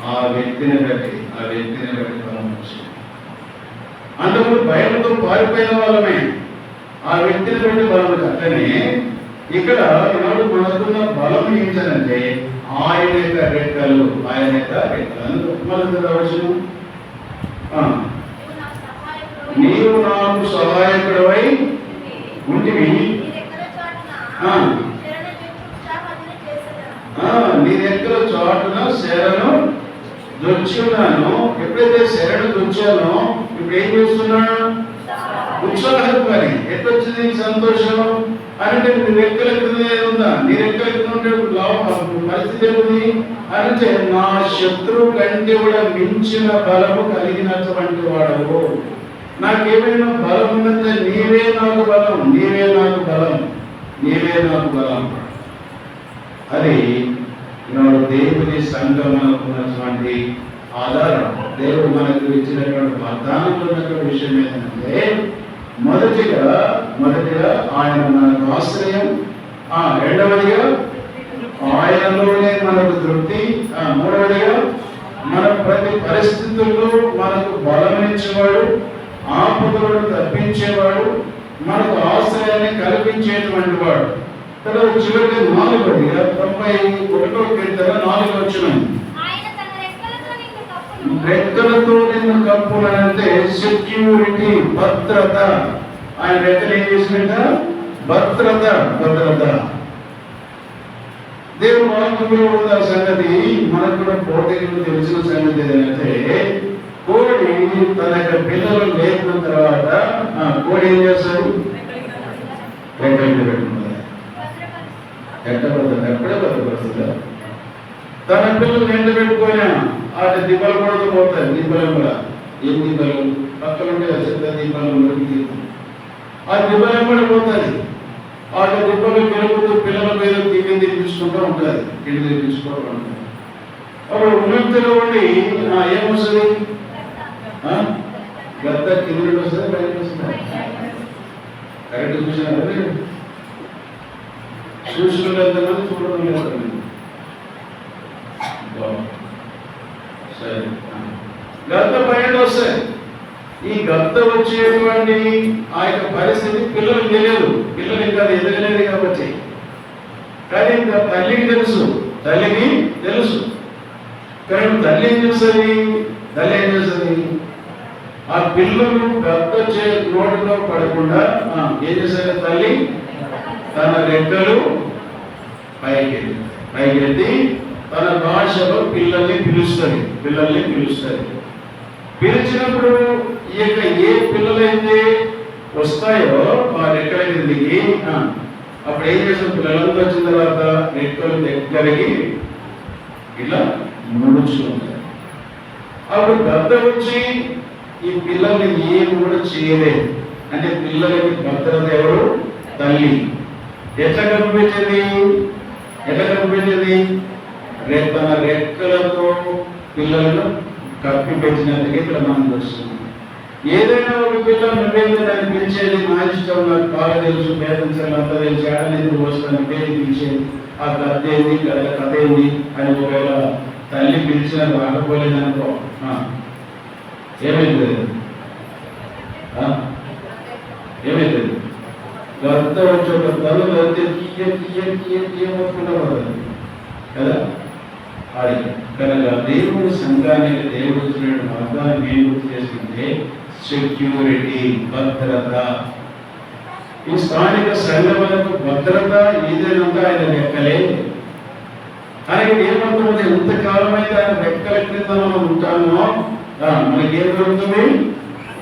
ఆ వ్యక్తిని బట్టి బలం వచ్చింది. అంతకుముందు భయంతో పారిపోయిన వాళ్ళమే, ఆ వ్యక్తిని బట్టి బలం. అట్లనే ఇక్కడ ఈనాడు మనకున్న బలం ఏంటంటే ఆయన యొక్క రెక్కలు, ఆయన యొక్క రెక్కలు. మనకు రావచ్చు, నీవు నాకు సహాయకుడవై ఉంటివి, నీ రెక్కల చాటున శరణు దొచ్చున్నాను. ఎప్పుడైతే శరణు దొచ్చానో ఇప్పుడు ఏం చేస్తున్నాను? ఉత్సాహపడి. ఎట్లొచ్చింది సంతోషం అంటే నీ రెక్కల కింద ఉందా? నీ రెక్కల కింద ఉంటే పరిస్థితి ఏముంది అంటే నా శత్రువు కంటే కూడా మించిన బలము కలిగినటువంటి వాడవు. నాకేమైనా బలం ఉన్నంటే నీవే నాకు బలం, నీవే నాకు బలం, నీవే నాకు బలం. అది ఈనాడు దేవుని సంఘం మనకు ఉన్నటువంటి ఆధారం. దేవుడు మనకు ఇచ్చినటువంటి వాగ్దానంలో ఉన్నటువంటి విషయం ఏంటంటే మొదటిగా ఆయన మనకు ఆశ్రయం, రెండవదిగా ఆయనలోనే మనకు తృప్తి, మూడవదిగా మన ప్రతి పరిస్థితుల్లో మనకు బలమిచ్చేవాడు, ఆపదలను తప్పించేవాడు, మనకు ఆశ్రయాన్ని కల్పించేటువంటి వాడు. తర్వాత చివరికి 4వదిగా 91వ కీర్తన 4వ వచనం, రెక్కలతో నిన్ను కప్పునంటే సెక్యూరిటీ, భద్రత. ఆయన రెక్కలు ఏం చేసినట్ట? భద్రత. దేవుడు వాక్యంలో ఉన్న సంగతి మనకు కూడా పోటీలు తెలిసిన సంగతి ఏంటంటే కోడి తన యొక్క పిల్లలు లేకున్న తర్వాత కోడి ఏం చేస్తాడు? రెక్కలు పెట్టుకుంటుంది. ఎప్పుడే భద్రపరుస్తుందా? తన పిల్లలు ఎండ పెట్టుకొని అటు దిబ్బలు కూడా పోతాయి. దిబ్బలు కూడా ఏం దిబ్బలు పక్కన ఉంటే చెత్త దీపాలు ఆ దిబ్బలు కూడా పోతుంది. ఆ దిబ్బలు పెరుగుతూ పిల్లల మీద తిరిగి తెప్పించుకుంటూ ఉంటుంది, కింద తెప్పించుకోవడం ఉంటుంది. అప్పుడు ఉన్నతిలో ఉండి ఏమొస్తుంది? గద్ద కింద వస్తుంది, బయట వస్తుంది. కరెక్ట్ చూసినారు? చూసిన ఎంతమంది చూడడం లేదు. సరే, గద్ద పైన వస్తాయి. ఈ గద్ద వచ్చేటువంటి ఆ యొక్క పరిస్థితి పిల్లలకు తెలియదు, పిల్లలు ఇంకా ఎదగలేదు కాబట్టి. కానీ ఇంకా తల్లికి తెలుసు. కానీ తల్లి ఏం చేస్తుంది? ఆ పిల్లలు గద్ద నోటిలో పడకుండా ఏం చేస్తారు? తల్లి తన రెక్కలు పైకెత్తి తన భాషలో పిల్లల్ని పిలుస్తుంది. పిలిచినప్పుడు ఈ యొక్క ఏ పిల్లలైతే వస్తాయో ఆ రెక్కల కిందికి అప్పుడు ఏం చేస్తాం? పిల్లలంతా వచ్చిన తర్వాత రెక్కలు దగ్గరికి ఇలా ముడుచుకుంటారు. అప్పుడు గద్ద వచ్చి ఈ పిల్లల్ని ఏమి కూడా చేయలేదు. అంటే పిల్లలకి భద్రత ఎవరు? తల్లి. ఎట్లా కనిపించేది? తన రెక్కలతో పిల్లలను కప్పి పెట్టినందుకే ఇక్కడ మనం చూస్తున్నాం. ఏదైనా ఒక పిల్ల నువ్వేందో దాన్ని పిలిచేది, నా ఇష్టం, నాకు బాగా తెలుసు, పేరెంట్స్ అంతా తెలిసి ఆడలేదు వస్తాను పేరు పిలిచేది. ఆ కథ ఏంది, కథ ఏంది అని ఒకవేళ తల్లి పిలిచిన రాకపోలేదనుకో ఏమైతుంది? గద్ద వచ్చి ఒక తల్లు వెళ్తే తీయకుండా కదా. అది కనుక దేవుడి సంఘానికి దేవుడు వచ్చిన మార్గాన్ని ఏం గుర్తు చేసుకుంటే సెక్యూరిటీ, భద్రత. ఈ స్థానిక సంఘములకు భద్రత ఏదైనా ఆయన లెక్కలే. అలాగే ఏమవుతుంది, ఎంతకాలమైతే ఆయన రెక్కల క్రింద మనం ఉంటామో మనకి ఏం దొరుకుతుంది,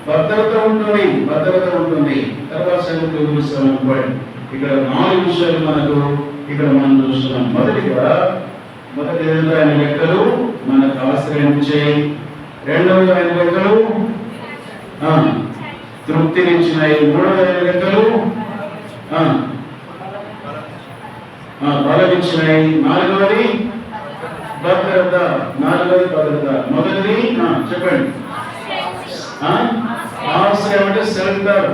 భద్రత ఉంటుంది, భద్రత ఉంటుంది. తర్వాత సంగతి వివరిస్తాం. ఇక్కడ 4 విషయాలు మనకు ఇక్కడ మనం చూస్తున్నాం. మొదటి ఆయన రెక్కలు మనకు ఆశ్రయించాయి. రెండవది ఆయన రెక్కలు తృప్తినిచ్చినాయి. మూడవది ఆయన రెక్కలు బలమిచ్చినాయి. నాలుగవది భద్రత. మొదటిది చెప్పండి, ఆశ్రయం అంటే సెల్టర్.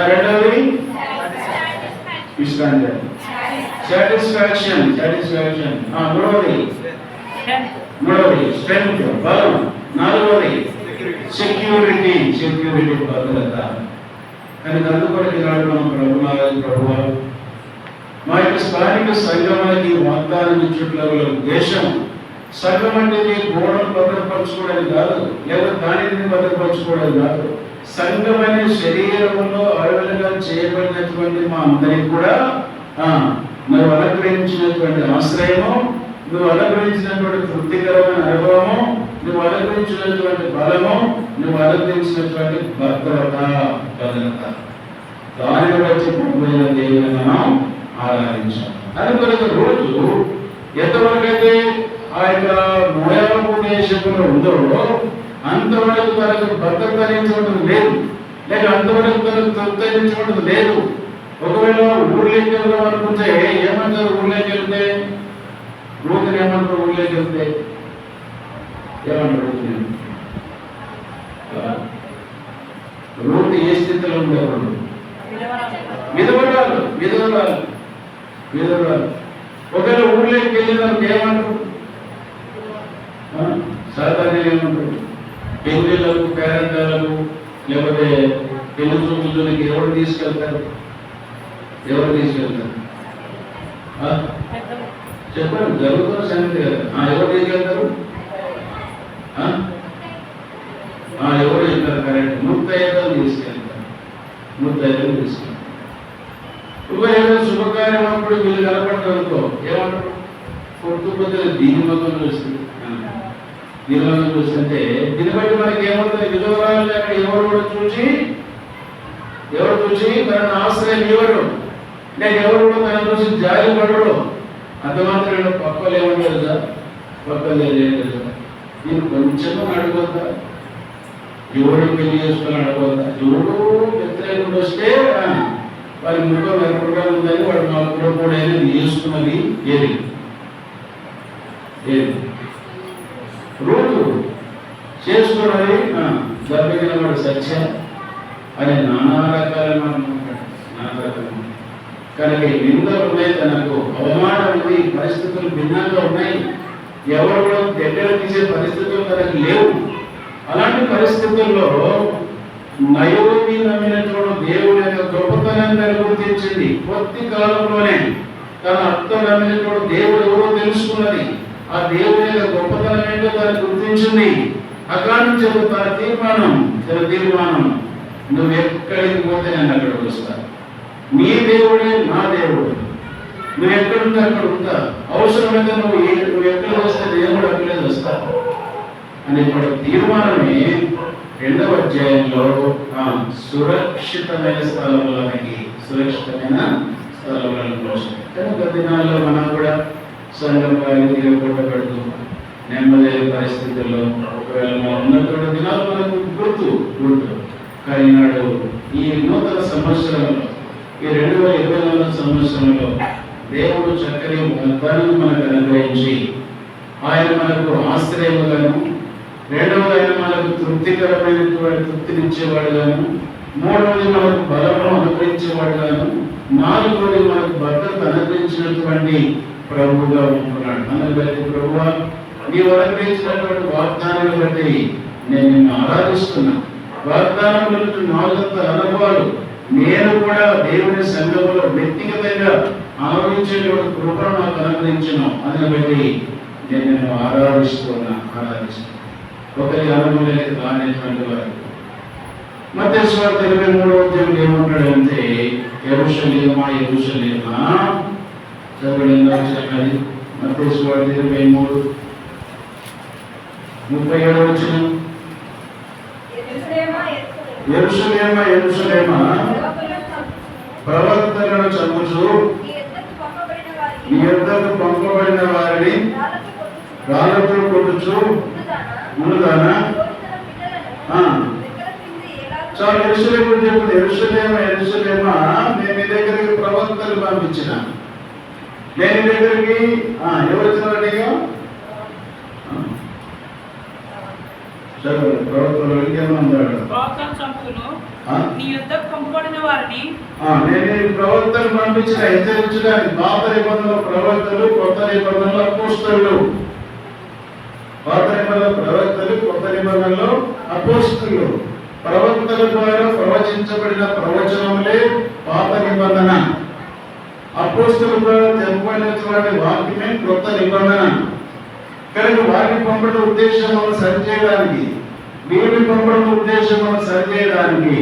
రెండవది విశ్రాంతి, సాటిస్ఫాక్షన్. మూడవది స్ట్రెంగ్త్, బలం. నాలుగవది సెక్యూరిటీ, భద్రత. కనుక అందుకొరకు ప్రభువా మా యొక్క స్థానిక సంఘానికి వాగ్దానం ఇచ్చుట్ల ఉద్దేశం, సంఘం అంటే గోడలు భద్రపరచుకోవడానికి కాదు, లేదా దానిని భద్రపరచుకోవడం కాదు. సంఘమైన శరీరంలో అడవులుగా చేయబడినటువంటి మా అందరికి కూడా నువ్వు అనుగ్రహించినటువంటి ఆశ్రయము, నువ్వు అనుగ్రహించినటువంటి తృప్తికరమైన అనుభవము, నువ్వు అనుగ్రహించినటువంటి బలము, నువ్వు అనుగ్రహించినటువంటి భద్రత. దానిని బట్టి ప్రభువైన దేవుని మనం ఆరాధించాం. అనుకున్న రోజు ఎంతవరకైతే ఆ యొక్క మోయాబు దేశంలో ఉందో అంతవరకు తనకు భద్రత అనేటువంటిది లేదు, లేక అంతవరకు తనకు తృప్తి అనేటువంటిది లేదు. ఒకవేళ ఊర్లోకి వెళ్దాం అనుకుంటే ఏమంటారు? ఊర్లోకి వెళ్తే రోజుని ఏమంటారు? ఊర్లోకి వెళ్తే ఏమంటారు? రోజు ఏ స్థితిలో ఉండేవాళ్ళు? విధవరాలు. ఒకవేళ ఊర్లోకి వెళ్ళినారు ఏమంటారు? సాధారణ ఏమంటారు? పెళ్లిళ్ళకు, పేరెంటాలకు, లేకపోతే పెళ్లి చూపులకి ఎవరు తీసుకెళ్తారు? చెప్పండి, జరుగుతున్న సంగతి కదా. ఎవరు తీసుకెళ్తారు? ఎవరు చెప్తారు? కరెక్ట్, ముత్తైదులు తీసుకెళ్తారు. ఏదో శుభకార్యం అప్పుడు వీళ్ళు కనపడతారు, ఏమంటారు? పొద్దుపొద్దు దీని మొత్తం చూస్తుంది. దీనివల్ల చూస్తుంటే దీన్ని బట్టి మనకి ఏమవుతుంది? విధవరాలు అక్కడ ఎవరు చూసి తనను ఆశ్రయం ఇవ్వరు, లేక ఎవరు కూడా తనను చూసి జాలి పడరు. అంత మాత్రం పక్కలు ఏమంటారు సార్? పక్కలు లేదు. నేను కొంచెం అడుగుతా, ఎవరు పెళ్లి చేసుకొని అడగవద్దా? ఎవరు వ్యతిరేకుడు వస్తే వారి ముఖం ఎక్కడుగా ఉందని వాడు మా కూడా చేసుకున్నది ఏది రోజు చేసుకున్నది జరిగిన వాడు సత్య అని నానా రకాల కనుక నిందలు ఉన్నాయి, తనకు అవమానం ఉంది, పరిస్థితులు భిన్నంగా ఉన్నాయి, ఎవరు కూడా దగ్గర తీసే పరిస్థితులు తనకు లేవు. అలాంటి పరిస్థితుల్లో నయోమి నమ్మినటువంటి దేవుని యొక్క గొప్పతనాన్ని గుర్తించింది. కొద్ది కాలంలోనే తన అత్త నమ్మినటువంటి దేవుడు ఎవరో తెలుసుకున్నది. ఆ దేవుని యొక్క గొప్పతనం ఏంటో తను గుర్తించింది. అక్కడి నుంచి తన తీర్మానం నువ్వు ఎక్కడికి పోతే నేను అక్కడికి వస్తా, నీ దేవుడే నా దేవుడు, నువ్వు ఎక్కడుంటే అక్కడ ఉంటా, అవసరమైతే నువ్వు ఎక్కడ వస్తే దేవుడు అక్కడే వస్తా అని తీర్మానమే 2వ అధ్యాయంలో సురక్షితమైన స్థలంలోనికి కనుక దినాల్లో మనం కూడా సంఘం వారిని తిరగొట్టబడుతూ నెమ్మదైన పరిస్థితుల్లో ఒకవేళ మనం ఉన్నటువంటి దినాలు మనకు గుర్తు. కానీ నాడు ఈ నూతన సంవత్సరంలో, ఈ 2024 సంవత్సరంలో దేవుడు చక్కని వాగ్దానం మనకు అనుగ్రహించి ఆయన మనకు ఆశ్రయముగాను, రెండవది ఆయన మనకు తృప్తికరమైనటువంటి తృప్తినిచ్చేవాడుగాను, మూడవది మనకు బలము అనుగ్రహించేవాడుగాను, నాలుగవది మనకు భద్రత అనుగ్రహించినటువంటి ప్రభువుగా ఉంటున్నాడు. అందుకని ప్రభువా, నీవు అనుగ్రహించినటువంటి వాగ్దానాన్ని బట్టి నేను నిన్ను ఆరాధిస్తున్నా. వాగ్దానంలో 4 అనుభవాలు నేను కూడా దేవుని సంఘంలో వ్యక్తిగతంగా ఆరాధించేటువంటి కృపను నాకు అనుగ్రహించను. అందుని బట్టి నేను నిన్ను ఆరాధిస్తున్నా. ఒకరి అనుభవం కానిటువంటి వారు మత్తయి సువార్త 23వ అధ్యాయం ఏమంటాడంటే, యెరూషలేమా చదవండి. మత్తయి సువార్త 23:37 యెరూషలేమా యెరూషలేమా ప్రవక్తలను చంపుచు నీ యొద్దకు పంపబడిన వారిని రాళ్ళతో కొట్టుచు ఉన్నదానా? చాలా యెరూషలేము చెప్పండి. యెరూషలేమా యెరూషలేమా నేను నీ దగ్గరికి ప్రవక్తలు పంపించిన. నేను నీ దగ్గరికి ఎవరు వచ్చినారనిగా ప్రవక్తలు ఇంకేమన్నాడు? నీ యొద్దకు పంపబడిన వారిని నేను ప్రవక్తలు పంపించిన హెచ్చరించడానికి. పాత నిబంధనల ప్రవక్తలు, కొత్త నిబంధనల అపోస్తలులు. పాత నిబంధనల ప్రవక్తలు, కొత్త నిబంధనలు అపోస్తలులు. ప్రవక్తల ద్వారా ప్రవచించబడిన ప్రవచనములే పాత నిబంధన. అపోస్తలుల ద్వారా చెప్పబడినటువంటి వాక్యమే కొత్త నిబంధన. కనుక వారిని పంపడం ఉద్దేశం మనం సరిచేయడానికి, వీరిని పంపడం ఉద్దేశం మనం సరిచేయడానికి.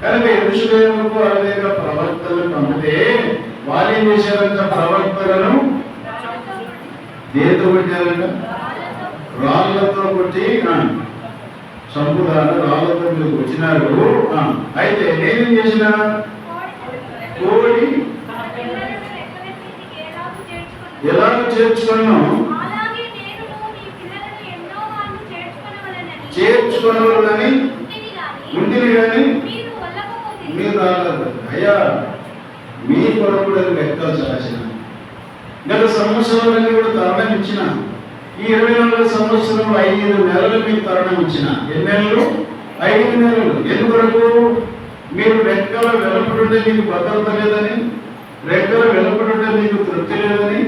కనుక యెరూషలేముకు అనేక ప్రవక్తలను పంపితే వారు ఏం చేశారంట? ప్రవక్తలను దేంతో కొట్టారంట? రాళ్లతో కొట్టి చంపుదాన్ని రాళ్లతో మీరు వచ్చినారు. అయితే నేనేం చేసిన? కోడి ఎలా చేర్చుకున్నాను? చేర్చుకున్నవాళ్ళని ఉంటిని కానీ మీరు రాలేదు. అయ్యా మీ కొరకు లెక్కలు చాచిన గత సంవత్సరాలన్నీ కూడా తరుణం ఇచ్చిన. ఈ 24 సంవత్సరం 5 నెలలు మీకు తరుణం ఇచ్చిన. ఎన్ని నెలలు? 5 నెలలు. ఎందుకొరకు? మీరు రెక్కల వెలుపడుంటే మీకు భద్రత లేదని, రెక్కల వెలుపడుంటే మీకు తృప్తి లేదని,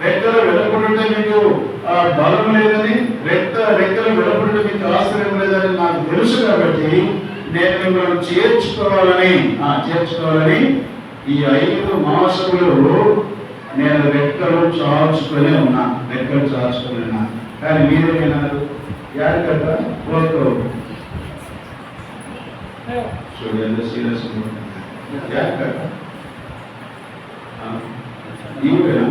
రెక్కల వెలుపడుంటే మీకు బలం లేదని, రెక్కల వెలుపడుంటే మీకు ఆశ్రయం లేదని నాకు తెలుసు. కాబట్టి నేను మిమ్మల్ని చేర్చుకోవాలని ఈ 5 మాసములు నేను రెక్కలు చాచుకొని ఉన్నా. కానీ మీరేమైనారు? యాడికట పోతూ చూడండి సీరియస్ యాడికట ఈవేనా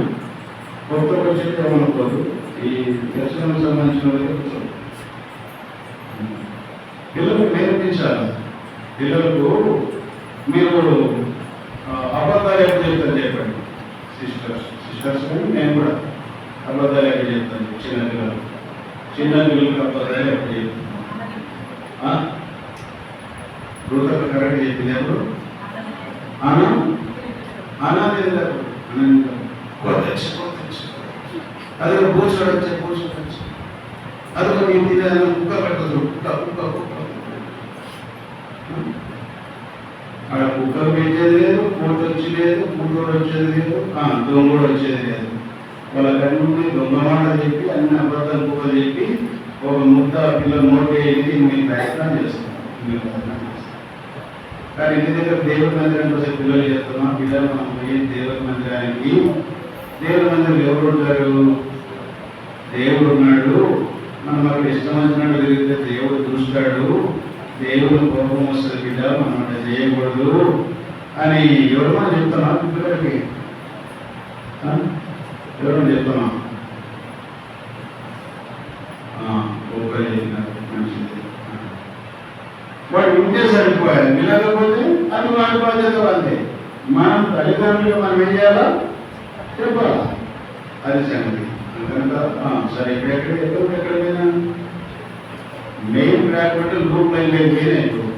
కొత్త వచ్చి ఏమనుకోదు. ఈ దర్శనం సంబంధించిన పిల్లలకు నేర్పించాలి. పిల్లలకు మీరు అబద్ధాలు ఎప్పుడు చెప్తారు చెప్పండి. సిస్టర్స్ నేను కూడా అబద్ధాలు ఎక్కడ చెప్తాను. చిన్న పిల్లలకు అబద్ధాలు ఎప్పుడు చెప్తాను? రోజు కరెక్ట్ చెప్పింది ఎప్పుడు? అనాది అదే పూచొచ్చు అదొక ఇంటి కుక్క పెట్టదు. అక్కడ కుక్కలు పెట్టేది లేదు, పూట వచ్చి లేదు, పూటోడు వచ్చేది లేదు, దొంగ కూడా వచ్చేది లేదు. వాళ్ళ కన్నుండి దొంగ మాట చెప్పి అన్ని అబద్ధాలు కూడా చెప్పి ఒక ముద్ద పిల్లల నోటి వెళ్ళి మీరు ప్రయత్నం చేస్తాం. కానీ ఇంటి దగ్గర దేవుడి మందిరం కోసం పిల్లలు చేస్తున్నాం. పిల్లలు మనం పోయి దేవుడి మందిరానికి, దేవుడి మందిరం ఎవరు ఉంటారు? దేవుడు ఉన్నాడు. మనం అక్కడ ఇష్టం వచ్చినట్టు తిరిగితే దేవుడు చూస్తాడు. దేవుడు కోపం వస్తుంది బిడ్డ, మనం అట్లా చేయకూడదు అని ఎవరు మనం చెప్తున్నాం. పిల్లలకి ఎవరు చెప్తున్నాం? మంచిది. వాడు ఉంటే సరిపోయాలి, వినకపోతే అది వాడి బాధ్యత వాళ్ళే. మనం తల్లిదండ్రులు మనం ఏం చేయాలా? చెప్పాలా? అది సంగతి. కనుక సరే ఎక్కడ పోయినా మెయిన్ ట్రాక్ అంటే లూప్ లైన్ పోయినా ఇప్పుడు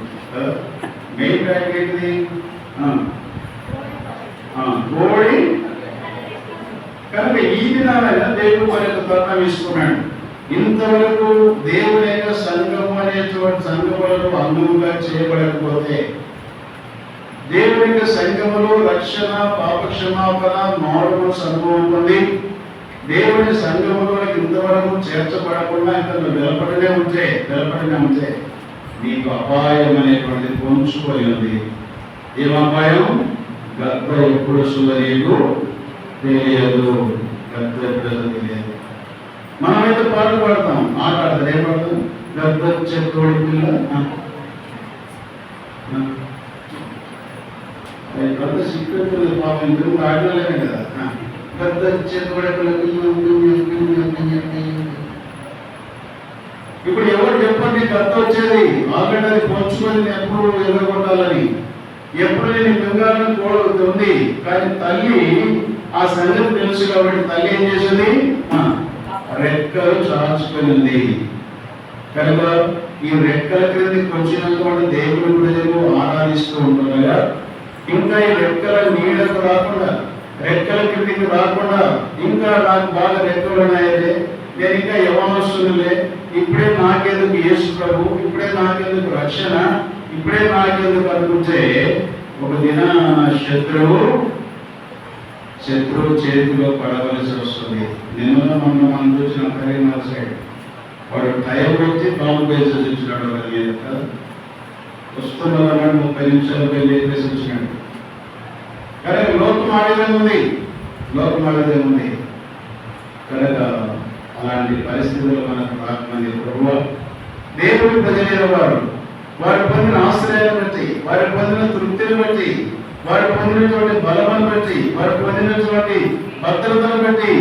మెయిన్ ట్రాక్ ఏంటిది? కోడి. కనుక ఈ దినాలైనా దేవుడు వారి యొక్క తరుణం ఇస్తున్నాడు. ఇంతవరకు దేవుని యొక్క సంఘం అనేటువంటి సంఘములను అంగముగా చేయబడకపోతే, దేవుని యొక్క సంఘములో రక్షణ, పాపక్షమాపణ, మారుమన సంభవం పొంది దేవుని సంఘములో ఇంతవరకు చేర్చబడకుండా ఇంతలో వెలపడనే ఉంటే నీకు అపాయం అనేటువంటిది పొంచుకొని ఉంది. ఏం అపాయం? గద్ద ఎప్పుడు నీకు తెలియదు. గద్ద ఎప్పుడు తెలియదు. మనమైతే పాటలు పాడతాం, ఆట ఆడతారు. ఏం పాడతాం? గద్ద చెత్తోడి పిల్ల, గద్ద సిక్కు పాపం ఇందుకు ఆడలేమే కదా. పెద్ద చేతులకు ఇప్పుడు ఎవరు చెప్పండి కత్త వచ్చేది ఆల్రెడీ అది పొంచుకొని ఎప్పుడు ఎదుర్కొంటాలని ఎప్పుడు నేను బెంగాలను ఉంది. కానీ తల్లి ఆ సంగతి తెలుసు కాబట్టి తల్లి ఏం చేసింది, రెక్కలు చాచుకునింది. కనుక ఈ రెక్కల క్రిందికి వచ్చినటువంటి దేవుని ప్రజలు ఆరాధిస్తూ ఉంటుండగా ఇంకా ఈ రెక్కల నీడకు రాకుండా, రెక్కల క్రిందికి రాకుండా, ఇంకా నాకు బాగా రెక్కలు ఉన్నాయే, నేను ఇంకా యవనస్తులే, ఇప్పుడే నాకెందుకు యేసు ప్రభు, ఇప్పుడే నాకెందుకు రక్షణ, ఇప్పుడే నాకెందుకు అనుకుంటే ఒక దిన శత్రువు చేతిలో పడవలసి వస్తుంది. నిన్న మనం చూసిన కరీంనగర్ సైడ్ వాడు టైం వచ్చి బాంబు వేసి వచ్చినాడు. అది వస్తున్న 30 నిమిషాలు వెళ్ళేసి వచ్చినాడు. కానీ లోకం ఆడేదేముంది, కనుక అలాంటి పరిస్థితులు మనకు రాకమంది. ప్రభువా, దేవుడి ప్రజలైన వారు పొందిన ఆశ్రయాన్ని బట్టి, వారు పొందిన తృప్తిని బట్టి, వారు పొందినటువంటి బలమును బట్టి, వారు పొందినటువంటి భద్రతను బట్టి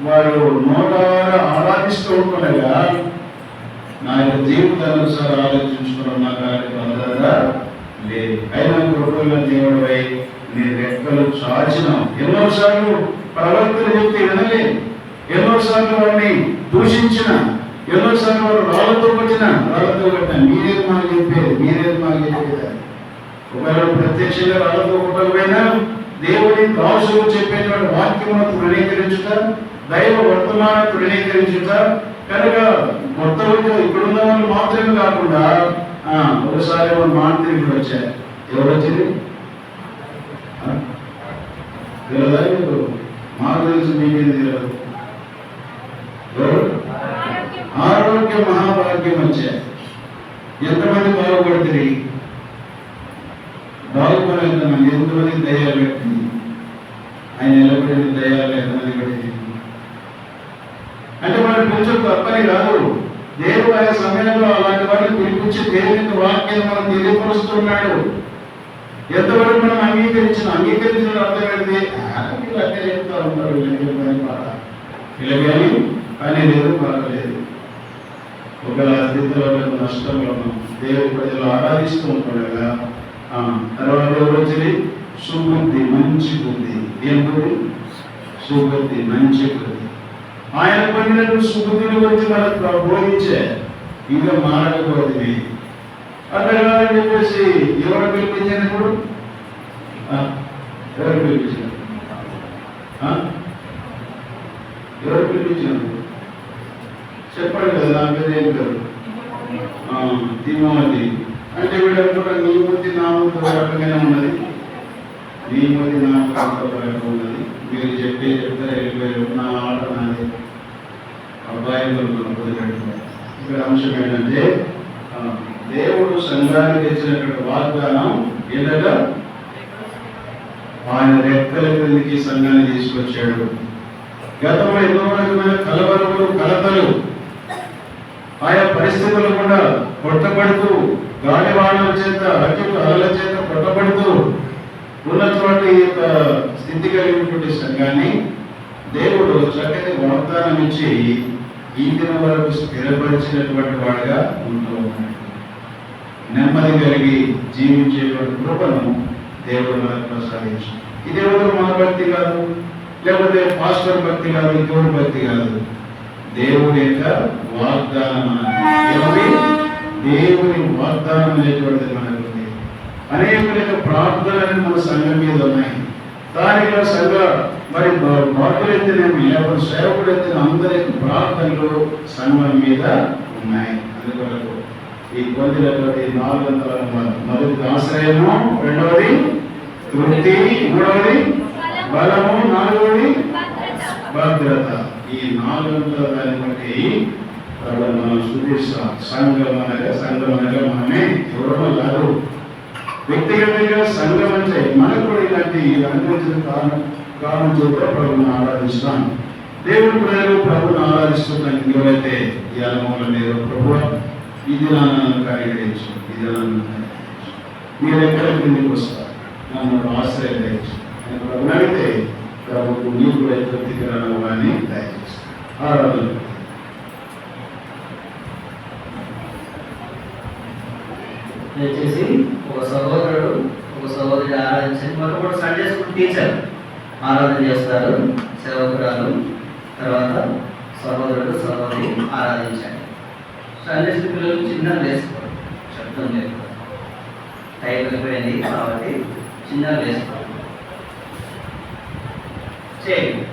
వారు నోటారా ఆరాధిస్తూ ఉంటుండగా నా యొక్క జీవితానుసారం ఆలోచించుకున్న నాకు భద్రత లేదు. అయినా కృపల దేవుడిపై నీ రెక్కలు చాచినాం. ఎన్నోసార్లు ప్రవర్తన చెప్తే వినలేదు, ఎన్నోసార్లు వారిని దూషించిన, ఎన్నోసార్లు వారు రాళ్లతో కొట్టిన మీరేది మాకు చెప్పేది. ఒకవేళ ప్రత్యక్షంగా రాళ్లతో కొట్టకపోయినా దేవుడి దాసులు చెప్పేటువంటి వాక్యమును తృణీకరించుట, దైవ వర్తమానం తృణీకరించుట. కనుక మొత్తం ఇక్కడున్న వాళ్ళు మాత్రమే కాకుండా ఒకసారి మాంత్రికుడు వచ్చారు. ఎవరు వచ్చింది మాకు తెలుసు, మీకేం తెలియదు. ఆరోగ్య మహాభాగ్యం వచ్చారు. ఎంతమంది బాగుపడుతుంది, బాగుపడలేదన్నది ఎంతమంది దయ్యాలు పెట్టింది, ఆయన నిలబడిన దయ్యాలు ఎంతమంది పెట్టింది అంటే మనం కొంచెం తప్పని కాదు. దేవుడు ఆయన సమయంలో అలాంటి వాటిని పిలిపించి దేవుని వాక్యాన్ని మనం తెలియపరుస్తున్నాడు. ఎంతవరకు మనం అంగీకరించిన అర్థం ఏంటి, అట్టే చెప్తా ఉంటారు ఇలాగని పని లేదు, పర్వాలేదు. ఒకవేళ స్థితిలో నష్టంలో దేవుడి ప్రజలు ఆరాధిస్తూ ఉంటాడు కదా. తర్వాత ఎవరు వచ్చింది, సుబుద్ధి, మంచి బుద్ధి. ఏం బుద్ధి, సుబుద్ధి, మంచి బుద్ధి. ఆయన పొందినట్టు సుబుద్ధిని గురించి మనకు బోధించే ఇంకా మారకపోతుంది. అట్లా కాదని చెప్పేసి ఎవరు పిలిపించినప్పుడు ఎవరు పిలిపించారు, చెప్పండి కదా. నా పేరు ఏం పేరు, తిమోతి. అంటే వీడు నీ బుద్ధి నా బుద్ధి రకంగానే ఉన్నది, నీ బుద్ధి నా రకంగా ఉన్నది. మీరు చెప్తారు వెళ్ళిపోయారు, నా ఆట నాది, అబ్బాయి ఇక్కడ అంశం ఏంటంటే దేవుడు సంఘానికి తెచ్చినటువంటి వాగ్దానం ఏంటంటే ఆయన రెక్కల క్రిందికి సంఘాన్ని తీసుకొచ్చాడు. గతంలో ఎన్నో రకమైన కలవరములు, కలతలు, ఆయా పరిస్థితులు కూడా కొట్టబడుతూ, గాలివానల చేత, అలల చేత కొట్టబడుతూ ఉన్నటువంటి స్థితి కలిగినటువంటి సంఘాన్ని దేవుడు చక్కటి వాగ్దానం ఇచ్చి ఈ దినం వరకు స్థిరపరిచినటువంటి వాడుగా ఉంటూ ఉన్నాడు. నెమ్మది కలిగి జీవించేటువంటి కృపను దేవుడు మనకు ప్రసాదించాడు. ఇదేవో మన భక్తి కాదు, లేకపోతే పాస్టర్ భక్తి కాదు, ఇంకోటి భక్తి కాదు. దేవుడి యొక్క వాగ్దానం అన్నది, దేవుని వాగ్దానం అనేటువంటిది మనకు అనేక యొక్క ప్రార్థనలు మన సంఘం మీద ఉన్నాయి. దానిలో సంఘ మరి భక్తులు ఎత్తినేమి, లేకపోతే సేవకుడు ఎత్తిన అందరి ప్రార్థనలు సంఘం మీద ఉన్నాయి. అందువరకు ఈ పొందినటువంటి 400 మొదటి ఆశ్రయము, రెండవది తృప్తి, మూడవది బలము, నాలుగవది భద్రత. ఈ 400 దాన్ని బట్టి మనం శుద్ధిస్తాం. సంఘం అనగా మనమే, ఎవరో కాదు. వ్యక్తిగతంగా సంఘం అంటే మనకు కూడా ఇలాంటి అనుభవించిన కారణం చేత ప్రభుని ఆరాధిస్తాం. దేవుడు ప్రజలు ప్రభుని ఆరాధిస్తున్నాను. ఎవరైతే ఈ అనుభవం లేదో, ప్రభు ఇది నన్ను కనిగించు, ఇది నన్ను మీరు ఎక్కడ కిందికి వస్తారు, నన్ను ఆశ్రయించు అని ప్రభుని అడిగితే ప్రభుత్వం నీకు కూడా తృప్తికరణ అని దయచేస్తాను. ఆరాధన. దయచేసి ఒక సహోదరుడు ఒక సహోదరి ఆరాధించండి. మరొకటి సండే స్కూల్ టీచర్ ఆరాధన చేస్తారు, సేవకురాలు, తర్వాత సహోదరుడు సహోదరి ఆరాధించండి. సండే స్కూల్ పిల్లలు చిన్న వేసుకోండి, శబ్దం లేదు, టైం అయిపోయింది కాబట్టి చిన్న వేసుకోండి. చేయండి.